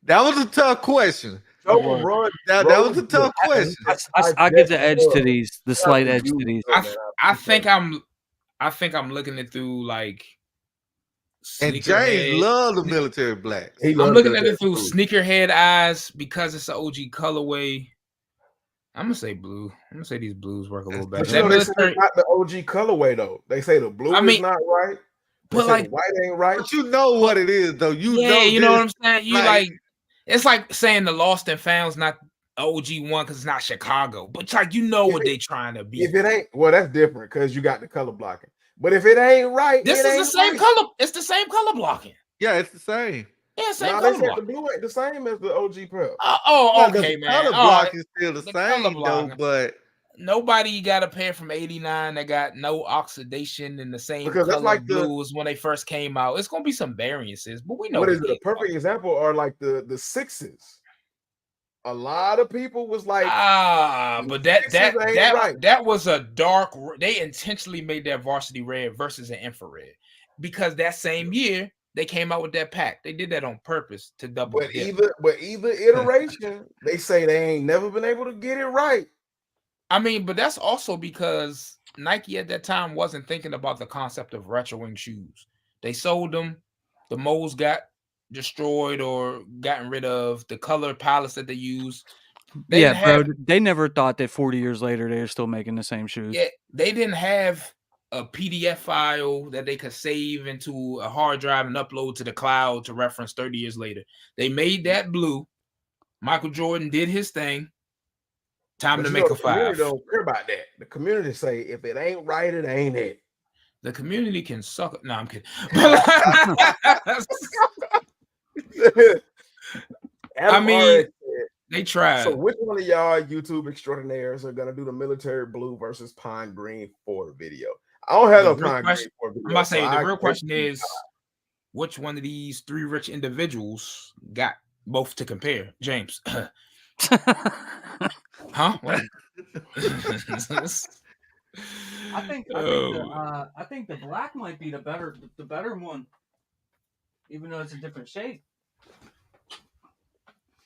That was a tough question. Joe was. Run, That was a tough question. I give the edge to these, the slight edge to these. I think I'm looking it through like And James sneakerhead. loved the military blacks. He I'm loves looking at military it through blue. sneakerhead eyes because it's an OG colorway. I'm gonna say blue. I'm gonna say these blues work a little better. But you know, they say it's not the OG colorway though. They say the blue is not right. They but say like the white ain't right. But you know what it is, though. You you know what I'm saying. You like- it's like saying the Lost and Found's not OG one because it's not Chicago, but it's like you know what they trying to be. If it ain't, well, that's different because you got the color blocking. But if it ain't right, This it is ain't the same right. color. It's the same color blocking. Yeah, it's the same. Yeah, same No, color they said blocking. the blue ain't the same as the OG Prep. Okay, man. Color All block right. is still the The same, color though. blocking. But Nobody got a pair from '89 that got no oxidation in the same Because that's color like blue as when they first came out. It's gonna be some variances, but we know what what is it? A perfect example are like the sixes. A lot of people was like, but sixes ain't right. that was a dark. They intentionally made that varsity red versus an infrared because that same year they came out with that pack. They did that on purpose to double But dip. either iteration, they say they ain't never been able to get it right. I mean, but that's also because Nike at that time wasn't thinking about the concept of retroing shoes. They sold them, the molds got destroyed or gotten rid of, the color palettes that they used. They They never thought that 40 years later they were still making the same shoes. Yeah, they didn't have a PDF file that they could save into a hard drive and upload to the cloud to reference 30 years later. They made that blue. Michael Jordan did his thing. Time to make a the community 5. don't care about that. The community say if it ain't right, it ain't it. The community can suck. No, I'm kidding. I mean, they tried. So which one of y'all YouTube extraordinaires are gonna do the military blue versus pine green for video? I don't have no pine green for video. I'm about to say the real question is which one of these 3 rich individuals got both to compare? James. Huh? What? I think the black might be the better one, even though it's a different shape.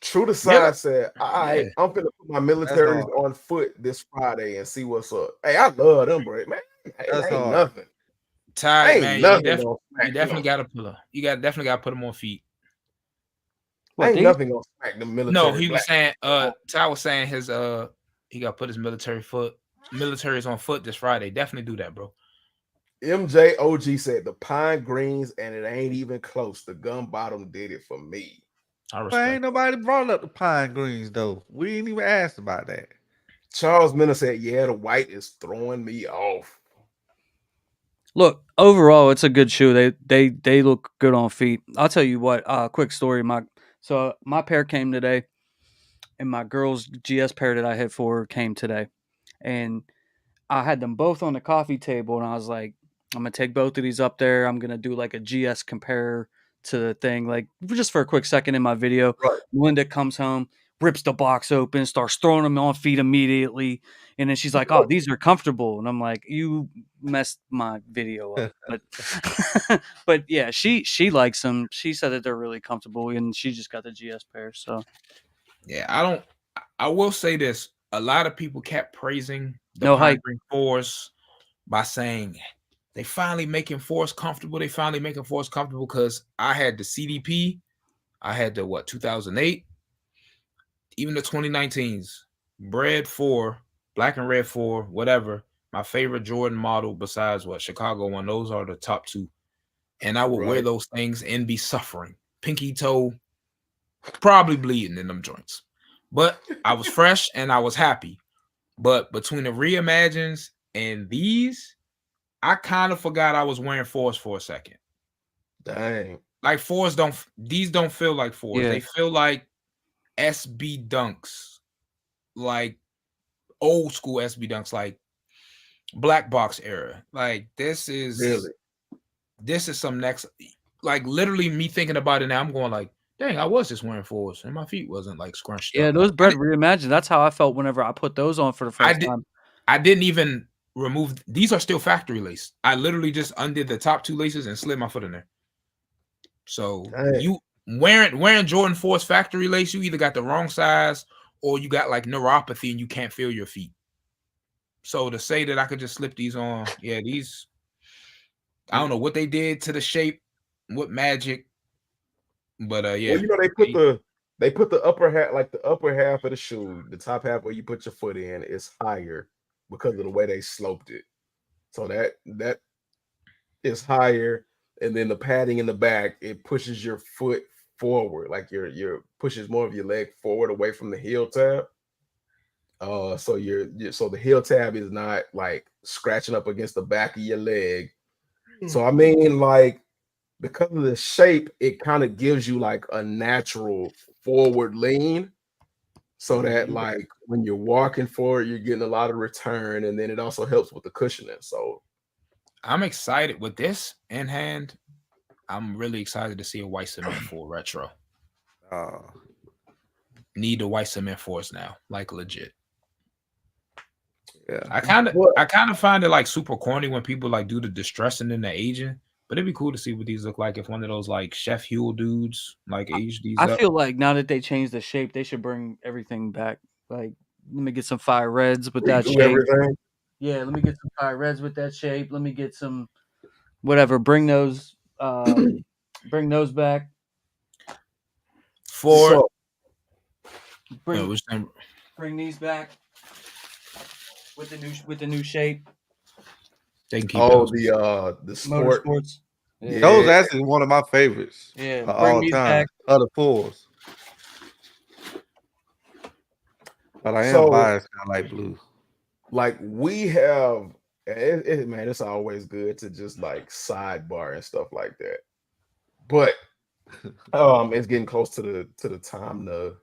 True to Side said, I'm gonna put my militaries on foot this Friday and see what's up. Hey, I love them, bro, man. That's ain't nothing. Ty, man, you definitely got to pull up. You definitely got to put them on feet. Ain't nothing gonna smack the military. No, he was saying. Ty was saying his he got to put his militaries on foot this Friday. Definitely do that, bro. MJ OG said the pine greens, and it ain't even close. The gun bottom did it for me. But ain't nobody brought up the pine greens though. We ain't even asked about that. Charles Miller said, "Yeah, the white is throwing me off." Look, overall, it's a good shoe. They look good on feet. I'll tell you what. Quick story. My pair came today, and my girl's GS pair that I hit for came today, and I had them both on the coffee table, and I was like, I'm gonna take both of these up there. I'm gonna do like a GS compare to the thing, like just for a quick second in my video. Right. Linda comes home, rips the box open, starts throwing them on feet immediately, and then she's like, "Oh, these are comfortable," and I'm like, "You messed my video up." But yeah, she likes them. She said that they're really comfortable, and she just got the GS pair. So yeah, I will say this: a lot of people kept praising the Pine Green 4s by saying they finally making 4s comfortable. They finally making 4s comfortable because I had the CDP, I had the 2008, even the 2019s, Bread 4, black and red 4, whatever. My favorite Jordan model besides Chicago one. Those are the top 2, and I would wear those things and be suffering, pinky toe, probably bleeding in them joints. But I was fresh and I was happy. But between the reimagines and these, I kind of forgot I was wearing fours for a second. Dang. Like these don't feel like fours. Yeah. They feel like SB dunks, like old school SB dunks, like black box era. Like this Really? is some next, like literally me thinking about it now. I'm going like, dang, I was just wearing fours and my feet wasn't like scrunched Yeah, up. those bread reimagined. That's how I felt whenever I put those on for the I first did. time. I didn't even remove. These are still factory lace. I literally just undid the top 2 laces and slid my foot in there. So Dang. you wearing Jordan 4's factory lace, you either got the wrong size or you got like neuropathy and you can't feel your feet. So to say that I could just slip these on, yeah, these, I don't know what they did to the shape, what magic, but yeah. Well, they put the upper half, like the upper half of the shoe, the top half where you put your foot in is higher because of the way they sloped it. So that is higher, and then the padding in the back, it pushes your foot forward, like your pushes more of your leg forward away from the heel tab. So so the heel tab is not like scratching up against the back of your leg. So I mean, like because of the shape, it kind of gives you like a natural forward lean. So that like when you're walking forward, you're getting a lot of return, and then it also helps with the cushioning. So I'm excited with this in hand. I'm really excited to see a white cement full retro. Need the white cement force now, like legit. Yeah. I kind of find it like super corny when people like do the distressing and the aging, but it'd be cool to see what these look like if one of those like Chef Huel dudes like age these I up. feel like now that they changed the shape, they should bring everything back. Like, let me get some fire reds with that redo shape. everything. Yeah, let me get some fire reds with that shape. Let me get some whatever. Bring those back. For So Bring which name? bring these back with the new shape. They can keep oh, those. the sport, Motorsports. Yeah. Those yeah. actually one of my favorites Yeah, of bring all these time. back. Other fours. But I am So biased. I like blue. like we have, man, it's always good to just like sidebar and stuff like that. But it's getting close to the time to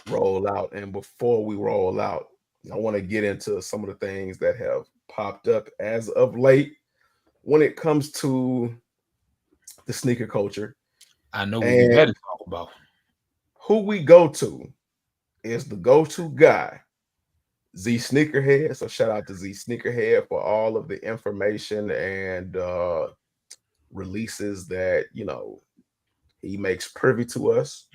roll out, and before we roll out, I want to get into some of the things that have popped up as of late when it comes to the sneaker culture. I know what we And better talk about. who we go to is the go-to guy, Z Sneakerhead. So shout out to Z Sneakerhead for all of the information and releases that he makes privy to us.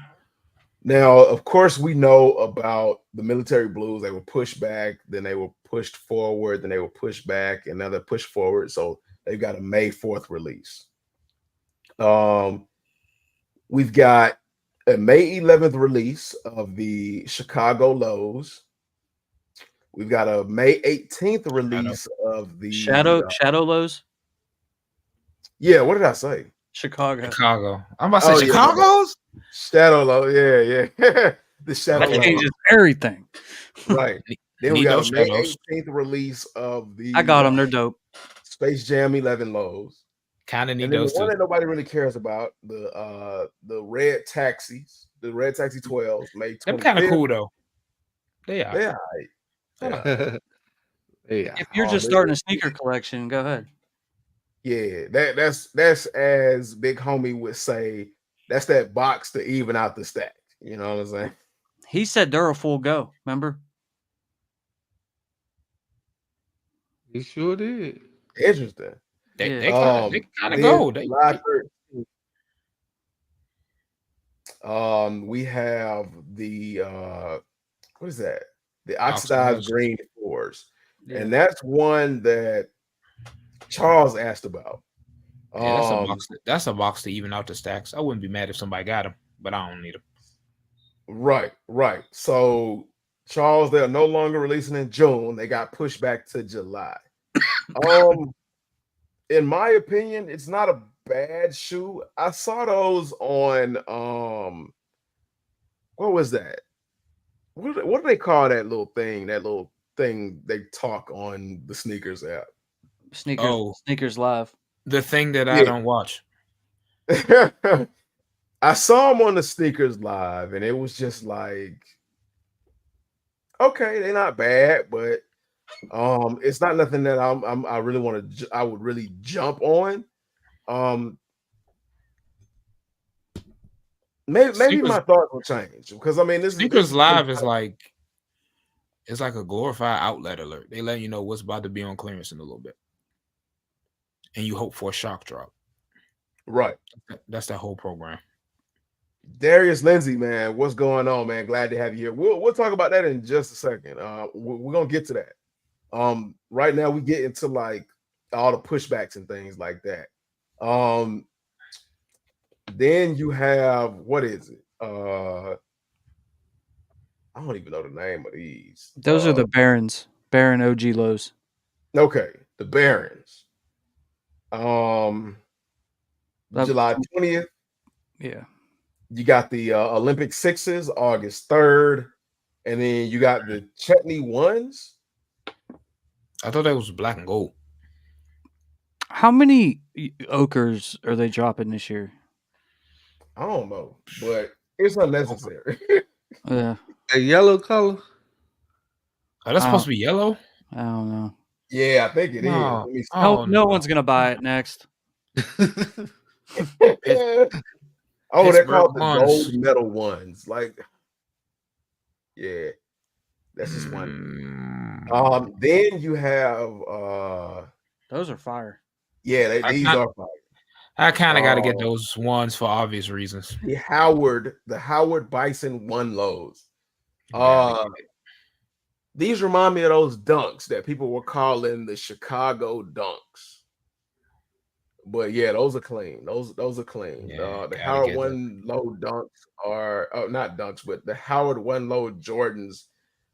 Now, of course, we know about the military blues. They were pushed back, then they were pushed forward, then they were pushed back, and now they're pushed forward. So they've got a May 4th release. We've got a May 11th release of the Chicago Lows. We've got a May 18th release of the Shadow Lows. yeah, what did I say? Chicago. I'm about to Oh say yeah, Chicago's. Shadow Low. Yeah, yeah. The Shadow That Low. changes everything. Right. Then we Need got those a May shadows. 18th release of I the got them. They're dope. Space Jam 11 Lows. Kind of need And then the those one too. that nobody really cares about, the Red Taxis, the Red Taxi 12s, May 25th. Them kind of cool though. They are. They all right. They all right. Yeah. If you're just starting a sneaker collection, go ahead. Yeah, that's as Big Homie would say, that's that box to even out the stack. You know what I'm saying? He said they're a full go. Remember? He sure did. Interesting. They Yeah. kind of Then go. They July 13th, we have the what is that? The oxidized Oxidized. green fours. Yeah. And that's one that Charles asked about. Yeah, that's a box. That's a box to even out the stacks. I wouldn't be mad if somebody got them, but I don't need them. Right. So Charles, they're no longer releasing in June. They got pushed back to July. In my opinion, it's not a bad shoe. I saw those on what was that? What do they call that little thing? That little thing they talk on the sneakers app. Oh, Sneakers Live. the thing that I Yeah. don't watch. I saw him on the Sneakers Live, and it was just like, okay, they're not bad, but it's not nothing that I really want to. I would really jump on. Um, maybe Sneakers my thoughts will change because I mean this Sneakers has been Live is like it's like a glorified outlet alert. They let you know what's about to be on clearance in a little bit, and you hope for a shock drop. right. That's that whole program. Darius Lindsay, man, what's going on, man? Glad to have you here. We'll talk about that in just a second. We're gonna get to that. Right now we get into like all the pushbacks and things like that. Then you have what is it? I don't even know the name of these. Those are the Barons. Baron OG lows. Okay, the Barons. Um, That- July 20th. yeah. You got the Olympic Sixes, August 3rd, and then you got the Chutney Ones. I thought that was black and gold. How many ochres are they dropping this year? I don't know, but it's unnecessary. Yeah, A yellow color. Oh, that's supposed to be yellow. I don't know. Yeah, I think it is. No. Let me see. No, Oh, no one's gonna buy it next. Oh, they're Pittsburgh called the ones. gold medal ones. Like, yeah, that's just one. Then you have Those are fire. yeah, I these can't- are fire. I kind of got to get those ones for obvious reasons. The Howard Bison one lows. Gotta get it. These remind me of those dunks that people were calling the Chicago dunks. But yeah, those are clean. Those are clean. Yeah, The gotta Howard get one low dunks are not dunks, but the Howard one low Jordans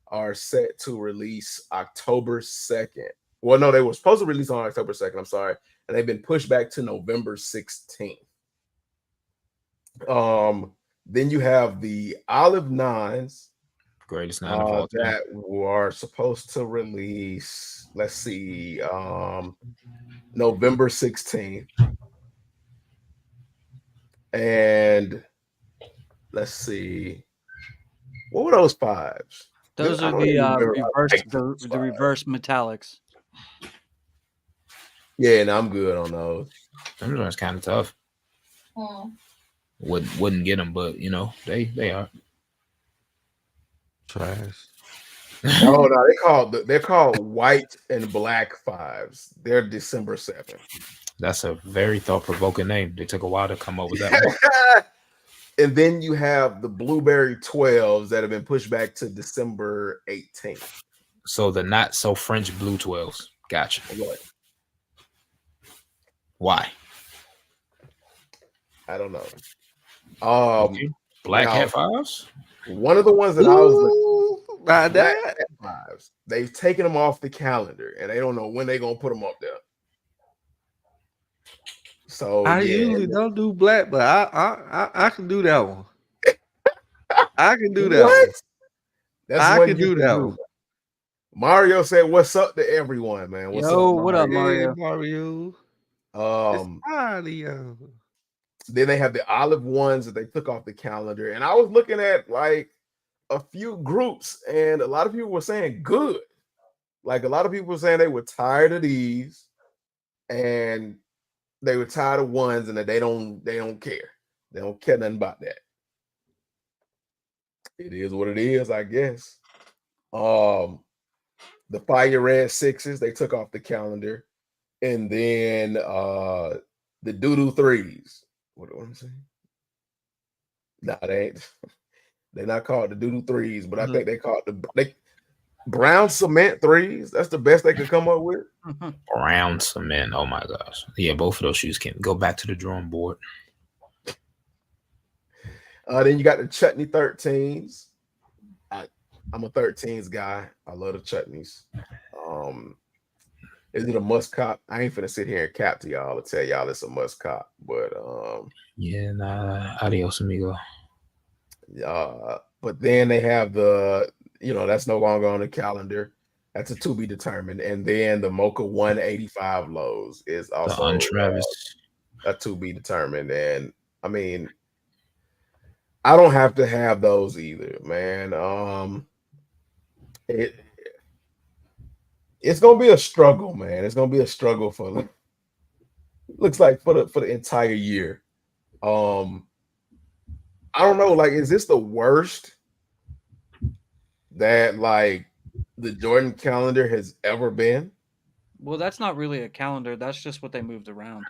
are set to release October 2nd. Well, no, they were supposed to release on October 2nd. I'm sorry. And they've been pushed back to November 16th. Then you have the Olive Nines Greatest nine of all time. that were supposed to release, let's see, November 16th. And let's see, what were those fives? Those I are don't the even remember how to reverse make the those fives. reverse metallics. Yeah, and I'm good on those. Them ones kind of tough. Wouldn't get them, but you know they are Trash. Oh no, they're called white and black fives. They're December 7th. That's a very thought-provoking name. They took a while to come up with that one. And then you have the blueberry 12s that have been pushed back to December 18th. So the not so French blue 12s. Gotcha. Right. Why? I don't know. Okay. Black now, hat fives? one of the ones that I was looking Ooh, by Black that. Hat fives, they've taken them off the calendar and they don't know when they're gonna put them up there. So I yeah, usually don't do black, but I can do that one. I can do that what? one. That's I one can you do that one. Mario said, "What's up to everyone, man? What's Yo, up, what up, Mario?" Mario? Hey, Mario. It's Um, Mario. then they have the olive ones that they took off the calendar, and I was looking at like a few groups, and a lot of people were saying good. Like a lot of people were saying they were tired of these, and they were tired of ones, and that they don't care. They don't care nothing about that. It is what it is, I guess. The Fire Red Sixes they took off the calendar, and then the Doodoo Threes. What am I saying? Nah, they ain't. They're not called the Doodoo Threes, but I think they called the Brown Cement Threes. That's the best they could come up with. Brown cement. Oh my gosh. Yeah, both of those shoes can go back to the drawing board. Then you got the Chutney 13s. I'm a 13s guy. I love the chutneys. Is it a must cop? I ain't finna sit here and cap to y'all to tell y'all it's a must cop, but Yeah, nah. Adios, amigo. but then they have the, that's no longer on the calendar. That's a to be determined. And then the Mocha 185 lows is The also Untravis. a to be determined. And I mean, I don't have to have those either, man. It it's gonna be a struggle, man. It's gonna be a struggle for looks like for the entire year. Um, I don't know. Like, is this the worst that like the Jordan calendar has ever been? Well, that's not really a calendar. That's just what they moved around.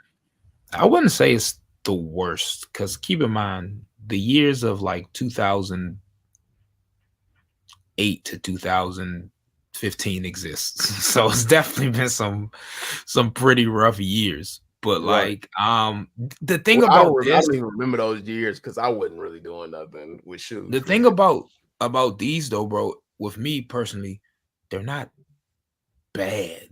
I wouldn't say it's the worst because keep in mind the years of like 2008 to 2015 exists, so it's definitely been some pretty rough years. But Right. like, the thing Well, about I this, don't even remember those years because I wasn't really doing nothing with shoes, the thing man. about these though, bro, with me personally, they're not bad,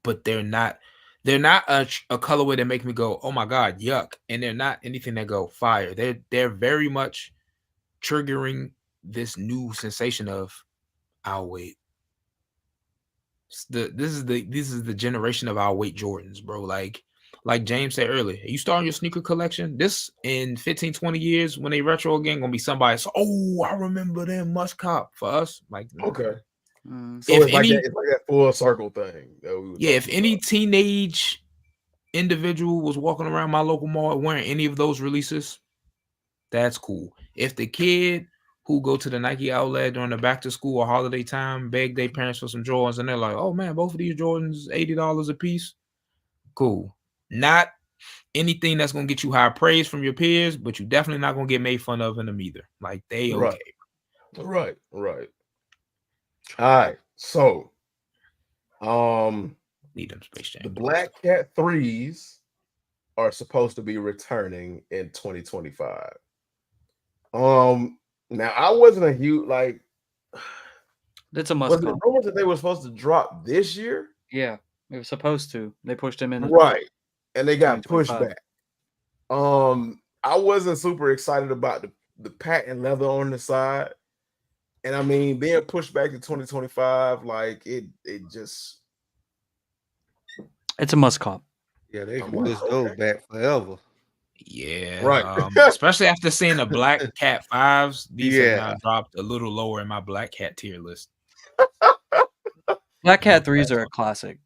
but they're not a colorway that make me go, oh my god, yuck, and they're not anything that go fire. They're very much triggering this new sensation of I'll wait. This is the generation of I'll wait Jordans, bro. Like James said earlier, you starting your sneaker collection. This in 15, 20 years when they retro again, gonna be somebody. So, oh, I remember them must cop for us. Like, nah. Okay. Mm. So If it's like that. any, It's like that full circle thing that we were yeah, if talking any about. teenage individual was walking around my local mall wearing any of those releases, that's cool. If the kid who go to the Nike outlet during the back to school or holiday time beg their parents for some Jordans and they're like, oh man, both of these Jordans $80 a piece, cool. Not anything that's gonna get you high praise from your peers, but you definitely not gonna get made fun of in them either. Like they Right. okay. Right. Right. All right. So, um, Need them Space Jam the blues. Black Cat threes are supposed to be returning in 2025. Now I wasn't a huge like. It's a must Was it comp. rumors that they were supposed to drop this year? Yeah, it was supposed to. They pushed him into Right, and they got pushed 2025. back. I wasn't super excited about the patent leather on the side, and I mean being pushed back to 2025, like it just It's a must comp. Yeah, they I'm can like, push those okay, back forever. Yeah, right, especially after seeing the Black Cat fives, these have now Yeah. dropped a little lower in my Black Cat tier list. Black No Cat threes cap. are a classic.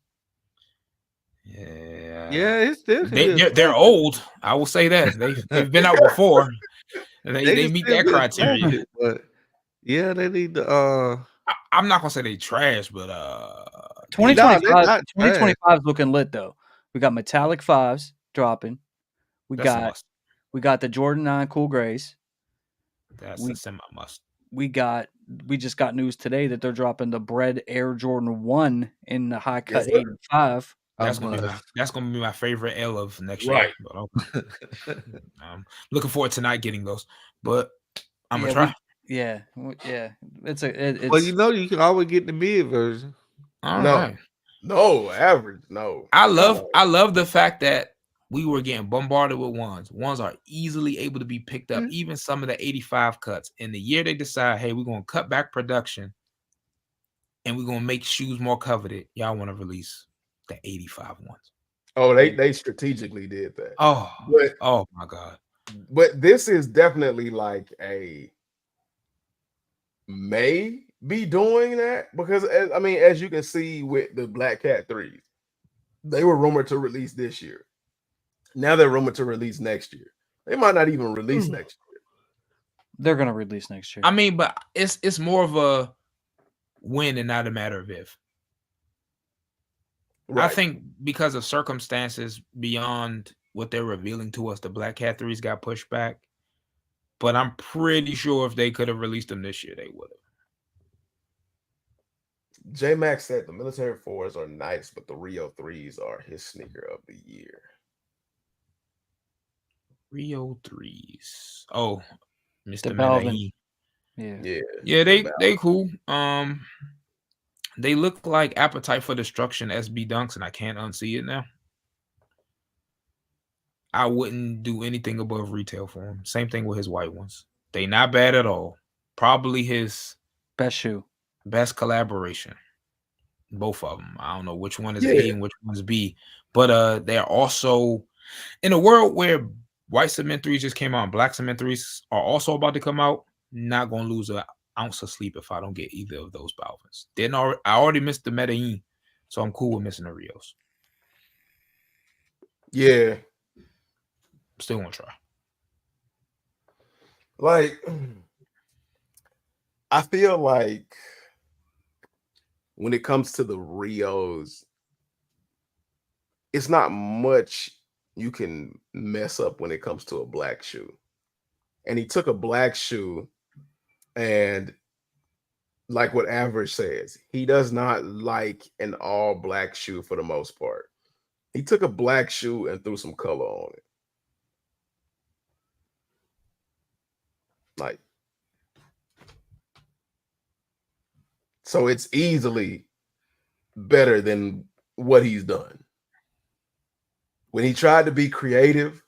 Yeah, Yeah, it still can be a they're classic. old. I will say that they've been out before, and They they can meet still that be a criteria. classic, but yeah, they need to I'm not gonna say they trash, but they no, they're 2025, not trash. 2025 is looking lit though. We got metallic fives dropping. We that's a got must. we got the Jordan 9 Cool Grays. That's a We semi must. we got we just got news today that they're dropping the Bread Air Jordan 1 in the high yes, cut sir. 85. A That's gonna be my favorite L of next year. Right. But okay. Looking forward to not getting those, but I'm gonna Yeah, try. yeah. It's Well, it's you can always get the mid version. All No, right. no average, no. I Come love on, I love the fact that we were getting bombarded with ones. Ones are easily able to be picked up, Yeah. even some of the 85 cuts. In the year they decide, hey, we're gonna cut back production and we're gonna make shoes more coveted. Y'all want to release the 85 ones. oh they strategically did that, Oh, but oh my god. this is definitely like a may be doing that because I mean, as you can see with the Black Cat threes, they were rumored to release this year. Now they're rumored to release next year. They might not even release next year. they're gonna release next year. I mean, but it's more of a when and not a matter of if. I Right. think because of circumstances beyond what they're revealing to us, the Black Cat threes got pushed back. But I'm pretty sure if they could have released them this year, they would have. J Max said the military fours are nice, but the Rio threes are his sneaker of the year. Rio threes. Oh, The Mr. Balvin. Medellin. Yeah. Yeah. Yeah, the they cool. They look like Appetite for Destruction SB Dunks, and I can't unsee it now. I wouldn't do anything above retail for him. Same thing with his white ones. They not bad at all. Probably his Best shoe. best collaboration. Both of them. I don't know which one is Yeah. A and which one's B, but they're also in a world where white cement threes just came out and black cement threes are also about to come out. Not gonna lose an ounce of sleep if I don't get either of those Balvins. I already missed the Medellin, so I'm cool with missing the Rios. Yeah. Still gonna try. Like, I feel like when it comes to the Rios, it's not much you can mess up when it comes to a black shoe. And he took a black shoe, and like what Average says, he does not like an all black shoe for the most part. He took a black shoe and threw some color on it. Like, so it's easily better than what he's done. When he tried to be creative,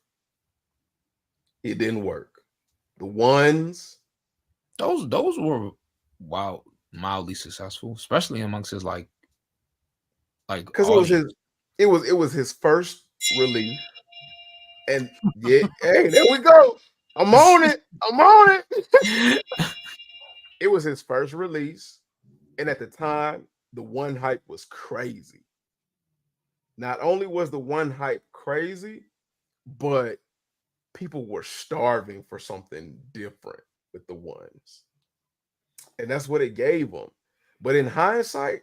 it didn't work. The ones, Those were mildly successful, especially amongst his like because audience. it was his first release. And yeah, hey, there we go. I'm on it. I'm on it. It was his first release. And at the time, the one hype was crazy. Not only was the one hype crazy, but people were starving for something different with the ones. And that's what it gave them. But in hindsight,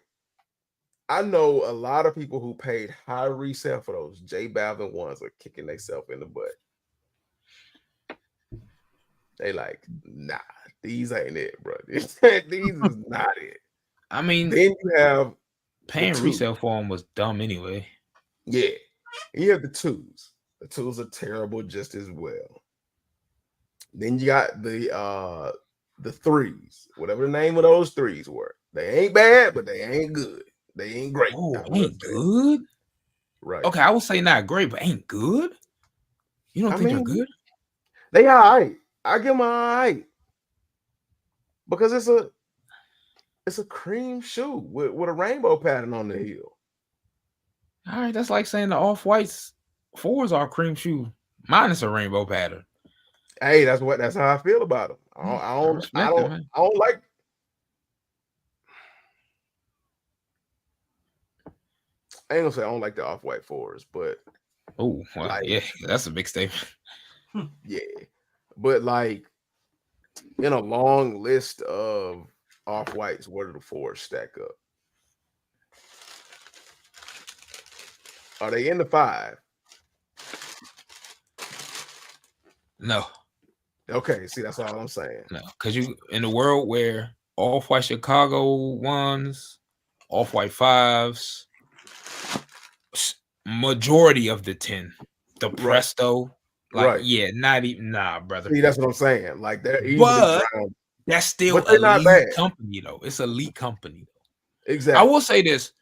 I know a lot of people who paid high resale for those J Balvin ones are kicking themselves in the butt. They like, nah, these ain't it, bro. These is not it. I mean, then you have paying resale for them was dumb anyway. Yeah. And you have the twos. The twos are terrible just as well. Then you got the threes, whatever the name of those threes were. They ain't bad, but they ain't good. They ain't great. Oh, ain't good? Right. Okay, I would say not great, but ain't good? You don't think they're good? They all right. I give them all right. Because it's a cream shoe with a rainbow pattern on the heel. All right, that's like saying the Off-Whites 4s are a cream shoe minus a rainbow pattern. Hey, that's how I feel about them. I don't like. I ain't gonna say I don't like the Off-White 4s, but oh, well, like, yeah, that's a big statement. Yeah, but like in a long list of Off-Whites, where do the 4s stack up? Are they in the 5? No. Okay, see, that's all I'm saying. No, because you in a world where Off-White Chicago ones, Off-White 5s, majority of the 10, the Presto, like yeah, not even brother. See, that's what I'm saying. Like they're easily ground. That's still but they're not bad. Company though. It's elite company though. Exactly. I will say this.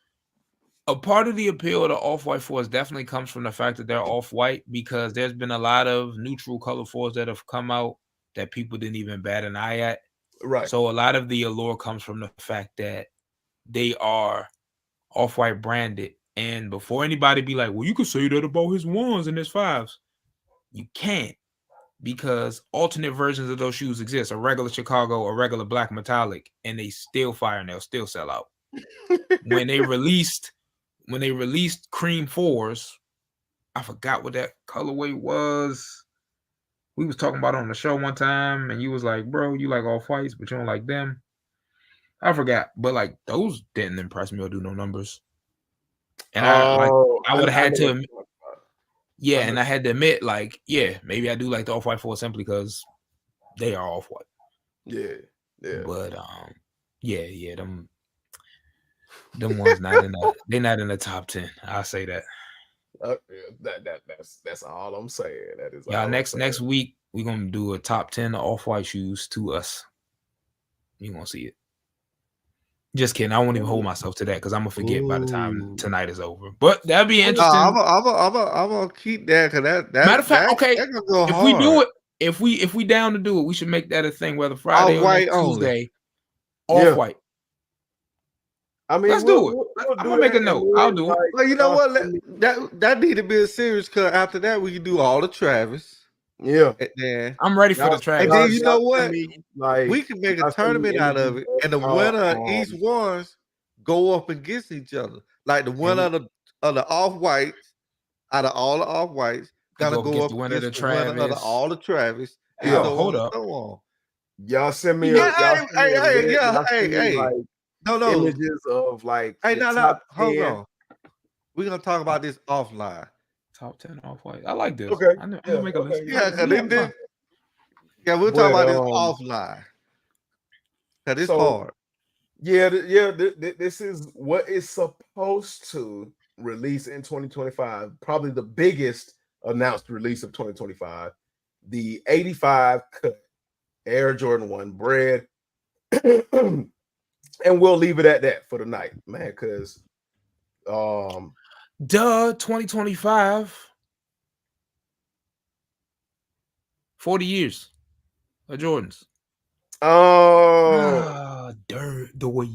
A part of the appeal of the Off-White 4s definitely comes from the fact that they're off-white, because there's been a lot of neutral color 4s that have come out that people didn't even bat an eye at. Right. So a lot of the allure comes from the fact that they are Off-White branded. And before anybody be like, well, you could say that about his 1s and his 5s. You can't, because alternate versions of those shoes exist. A regular Chicago, a regular black metallic, and they still fire and they'll still sell out. When they released cream 4s, I forgot what that colorway was. We was talking about it on the show one time, and you was like, bro, you like Off-Whites, but you don't like them. I forgot, but like those didn't impress me or do no numbers. And I would have had to admit, and I had to admit, like, yeah, maybe I do like the Off-White 4 simply because they are Off-White. Yeah. But yeah, them ones they're not in the top 10. I'll say that. That's all I'm saying. That is y'all. Next week we're gonna do a top 10 Off-White shoes to us. You gonna see it. Just kidding. I won't even hold myself to that because I'm gonna forget by the time tonight is over. But that'd be interesting. I'm gonna keep that because that matter of fact, okay. That gonna go if hard. we do it, if we down to do it, we should make that a thing. Whether Friday or next Tuesday, Off-White. I mean, Let's do it. we'll I'm do gonna make a that, and note. I'll then do it. like Well, you know y'all what? send me, That need to be a series because after that we can do all the Travis. yeah, And then, I'm ready for y'all, the and Travis. then you know send what? me like We can make a y'all send me tournament out images of it, of and the y'all, winner of each ones go up against each other. Like the And winner of the off whites, out of all the off whites, we gonna go go against the up winner of the against the winner of the Travis. all the Travis, and yeah. Oh, so hold on and up. so on. Y'all Hey, send me hey, a hey, list. yeah, Y'all send me hey. like No, no. images of like Hey, the no. top Hold 10. on. We're gonna talk Top, about this offline. top 10 off white. I like this. Okay, I'm yeah, gonna make a list. okay, yeah. Yeah, Let cause me have fun. we'll talk But about this offline. Cause it's so hard. yeah, this is what is supposed to release in 2025. Probably the biggest announced release of 2025. The 85 cut Air Jordan 1 bread. And we'll leave it at that for the night, man, because um 2025. 40 years of Jordans. oh The way.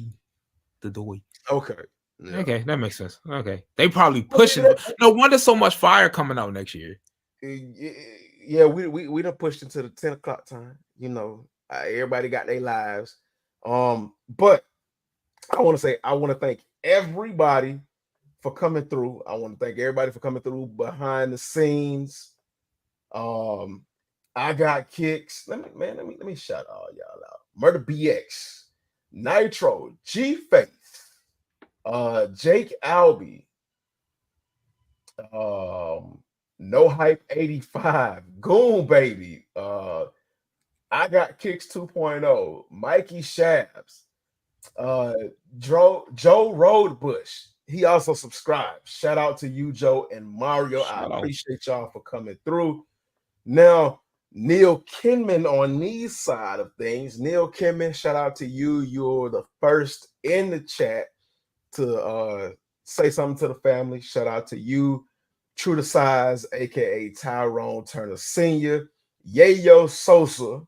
The way. okay. Yeah. Okay, that makes sense. Okay. They probably pushing. No wonder so much fire coming out next year. Yeah, we done pushed into the 10 o'clock time. Everybody got their lives. But I want to thank everybody for coming through. I want to thank everybody for coming through behind the scenes. Um, I got kicks. Let me shout all y'all out. Murder BX, Nitro, G Faith, Jake Albie, No Hype 85, Goon Baby, I got kicks 2.0, Mikey Shabs, uh Joe Roadbush. He also subscribed. Shout out to you, Joe and Mario. I Shout out. appreciate y'all for coming through. Now, Neil Kinman on these side of things. Neil Kinman, shout out to you. You're the first in the chat to say something to the family. Shout out to you. True to Size, aka Tyrone Turner Sr., Yayo Sosa,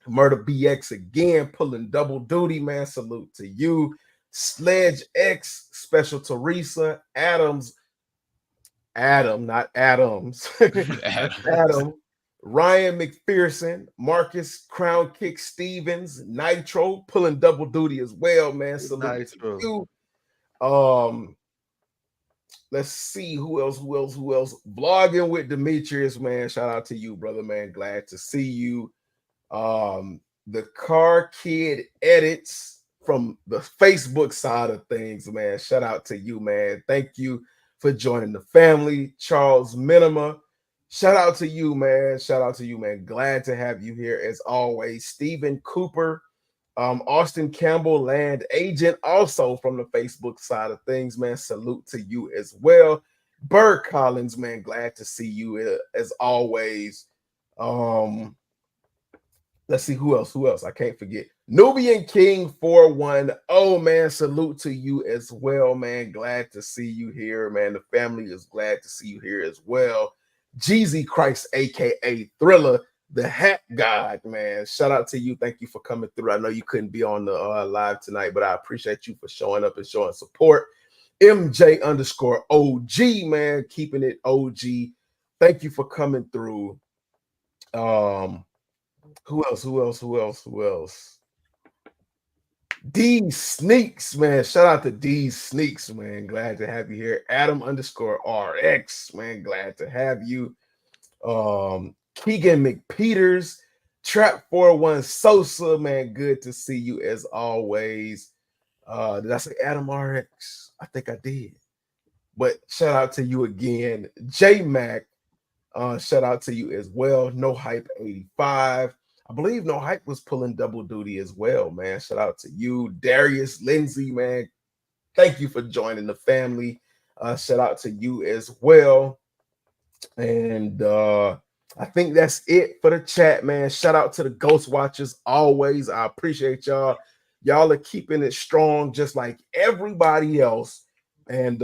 Murder BX again, pulling double duty, man. Salute to you. Sledge X, Special Teresa, Adam, not Adams. Adam, Ryan McPherson, Marcus Crown Kick Stevens, Nitro, pulling double duty as well, man. Salute to Nitro. you. Let's see who else. Vlogging with Demetrius, man. Shout out to you, brother, man. Glad to see you. The Car Kid Edits from the Facebook side of things, man. Shout out to you, man. Thank you for joining the family. Charles Minima, shout out to you, man. Shout out to you, man. Glad to have you here as always. Stephen Cooper, Austin Campbell, land agent, also from the Facebook side of things, man. Salute to you as well. Bird Collins, man. Glad to see you as always. Let's see who else. I can't forget. Nubian King 410. Oh man, salute to you as well, man. Glad to see you here, man. The family is glad to see you here as well. Jeezy Christ, aka Thriller, the Hat God, man. Shout out to you. Thank you for coming through. I know you couldn't be on the live tonight, but I appreciate you for showing up and showing support. MJ underscore OG, man, keeping it OG. Thank you for coming through. Who else? D Sneaks, man. Shout out to D Sneaks, man. Glad to have you here. Adam underscore RX, man. Glad to have you. Keegan McPeters, Trap 41 Sosa, man. Good to see you as always. Did I say Adam RX? I think I did. But shout out to you again. J Mac, shout out to you as well. No Hype 85. I believe No Hype was pulling double duty as well, man. Shout out to you. Darius Lindsay, man. Thank you for joining the family. Shout out to you as well. And I think that's it for the chat, man. Shout out to the Ghost Watchers always. I appreciate y'all. Y'all are keeping it strong just like everybody else. And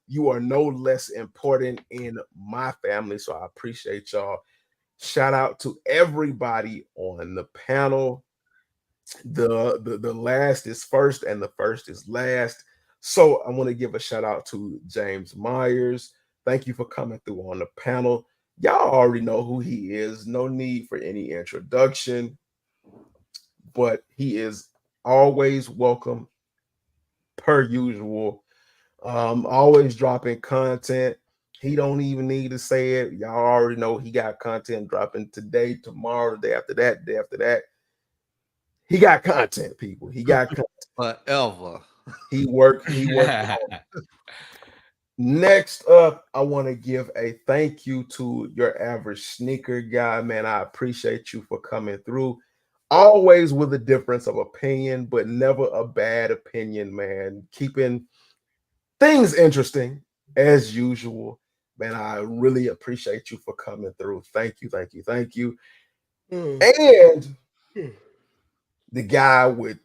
you are no less important in my family. So I appreciate y'all. Shout out to everybody on the panel. The last is first and the first is last. So I want to give a shout out to James Myers. Thank you for coming through on the panel. Y'all already know who he is. No need for any introduction, but he is always welcome per usual. Always dropping content. He don't even need to say it. Y'all already know he got content dropping today, tomorrow, the day after that, day after that. He got content, people. He got Forever. he worked on it. Next up, I want to give a thank you to your average sneaker guy, man. I appreciate you for coming through. Always with a difference of opinion, but never a bad opinion, man. Keeping things interesting as usual. Man, I really appreciate you for coming through. Thank you, thank you, thank you. And the guy with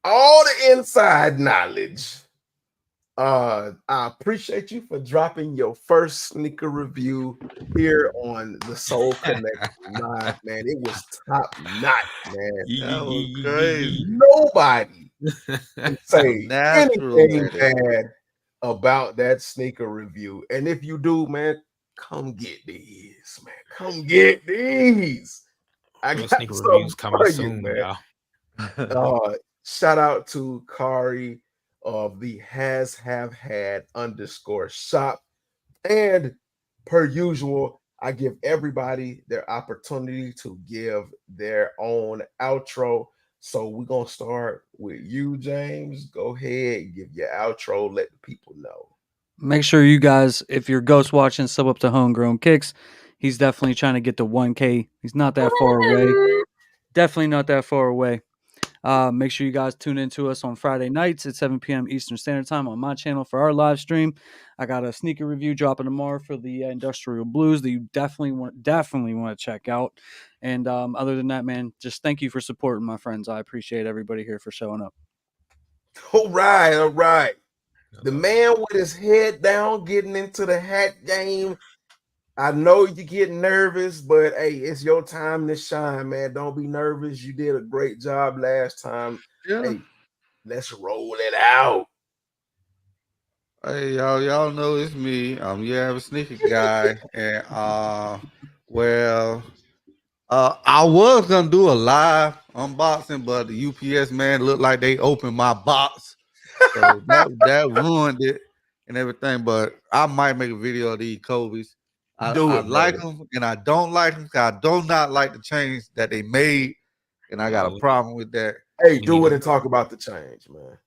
all the inside knowledge. I appreciate you for dropping your first sneaker review here on the Soul Connection Live, man. It was top notch, man. That was crazy. Nobody can say Natural anything at it. bad about that sneaker review. And if you do, man, come get these, man. Come get these. I Real got sneaker reviews something coming for you, soon, man. y'all. Shout out to Kari of the has have had underscore shop. And per usual, I give everybody their opportunity to give their own outro. So we're gonna start with you, James. Go ahead, give your outro, let the people know. Make sure you guys, if you're ghost watching, sub up to Homegrown Kicks. He's definitely trying to get to 1K. He's not that far away. Definitely not that far away. Make sure you guys tune into us on Friday nights at 7 p.m. Eastern Standard Time on my channel for our live stream. I got a sneaker review dropping tomorrow for the Industrial Blues that you definitely want to check out. And other than that, man, just thank you for supporting my friends. I appreciate everybody here for showing up. All right, all right. I The love it. man with his head down, getting into the hat game. I know you get nervous, but hey, it's your time to shine, man. Don't be nervous. You did a great job last time. Yeah. Hey, let's roll it out. Hey y'all know it's me. You have a sneaker guy, and well, I was gonna do a live unboxing, but the UPS man looked like they opened my box, so that ruined it and everything. But I might make a video of these Kobe's. Do I it, like brother. them and I don't like them. I do not like the change that they made, and I got Oh, a problem with that. Hey, we need do it to and talk about the change, man.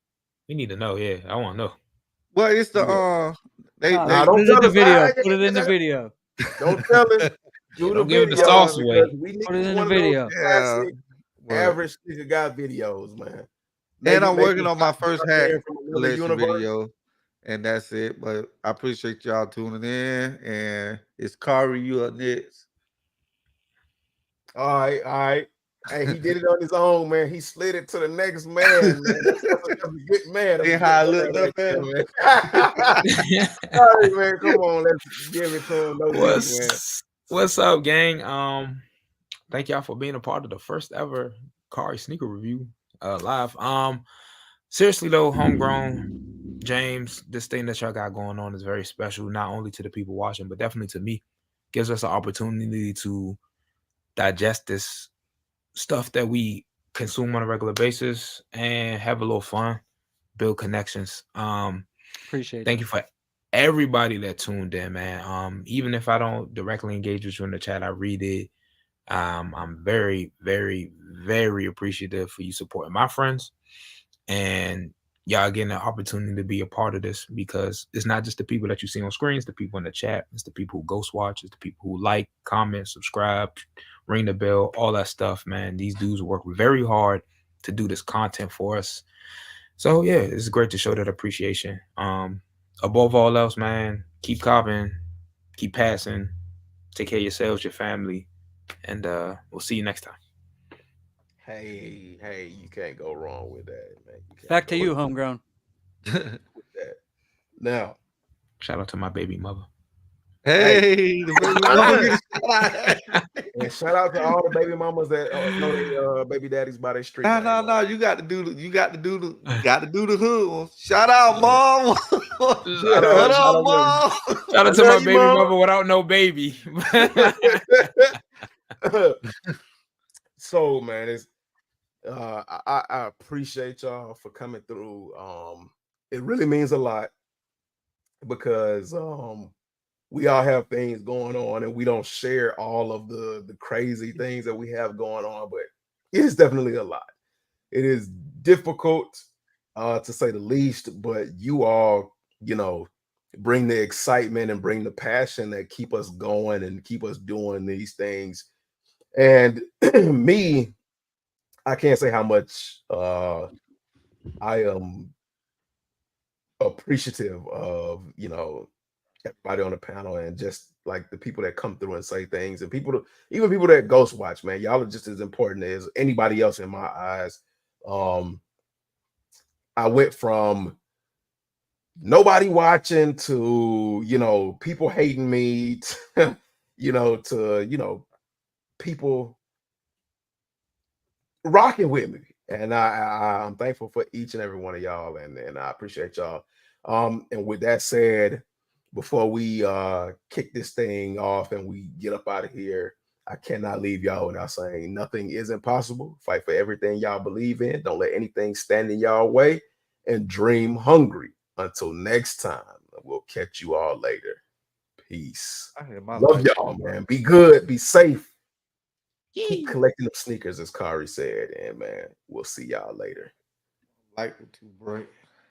we need to know. Yeah, I want to know. Well, it's the Yeah. they Nah, Nah, they put don't it in tell the us. video. Put it in the video. Don't tell him. Yeah, Do the don't give it the video sauce uh because away. we need Put it in the one of those video. yeah, classic but average nigga got videos, man. and Maybe I'm maybe working it's on like my first a hat man from another collection universe. video, and that's it. But I appreciate y'all tuning in, and it's Kari, you up next. All right, all right. Hey, he did it on his own, man. He slid it to the next man, man. That's a good man. That's See a good how I man looked right up at there, him? man. All right, man. Come on, let's give it to him. No need, man. What's up, gang? Thank y'all for being a part of the first ever Kari sneaker review live. Seriously though, homegrown James, this thing that y'all got going on is very special, not only to the people watching, but definitely to me. Gives us an opportunity to digest this stuff that we consume on a regular basis and have a little fun, build connections. Appreciate Thank you. you for everybody that tuned in, man. Even if I don't directly engage with you in the chat, I read it. I'm very, very, very appreciative for you supporting my friends and y'all getting an opportunity to be a part of this because it's not just the people that you see on screens, the people in the chat, it's the people who ghost watch, it's the people who like, comment, subscribe, ring the bell, all that stuff, man. These dudes work very hard to do this content for us. So yeah, it's great to show that appreciation. Above all else, man, keep copping, keep passing, take care of yourselves, your family, and we'll see you next time. Hey, hey, you can't go wrong with that, man. You can't Back to go wrong you, homegrown. with that. Now, Shout out to my baby mother. Hey, Hey, the baby mama get a shout out. and shout out to all the baby mamas that know they baby daddies by their street name. No. You got to do the. You got to do the. You got to do the hood one. Shout out, mom. Shout out, What shout up, out, mom? shout I out to love my you, baby mama. mama without no baby. So man, it's I appreciate y'all for coming through. It really means a lot because we all have things going on and we don't share all of the crazy things that we have going on, but it is definitely a lot. It is difficult to say the least, but you all, bring the excitement and bring the passion that keep us going and keep us doing these things. And me, I can't say how much I am appreciative of, everybody on the panel and just like the people that come through and say things and even people that ghost watch, man. Y'all are just as important as anybody else in my eyes. Um, I went from nobody watching to, people hating me, to, to people rocking with me. And I'm thankful for each and every one of y'all, and I appreciate y'all. And with that said, before we kick this thing off and we get up out of here, I cannot leave y'all without saying nothing is impossible. Fight for everything y'all believe in. Don't let anything stand in y'all way, and dream hungry. Until next time, we'll catch you all later. Peace. I had my Love life. y'all, man. Be good. Be safe. Keep collecting them sneakers, as Kari said. And man, we'll see y'all later. Like to break.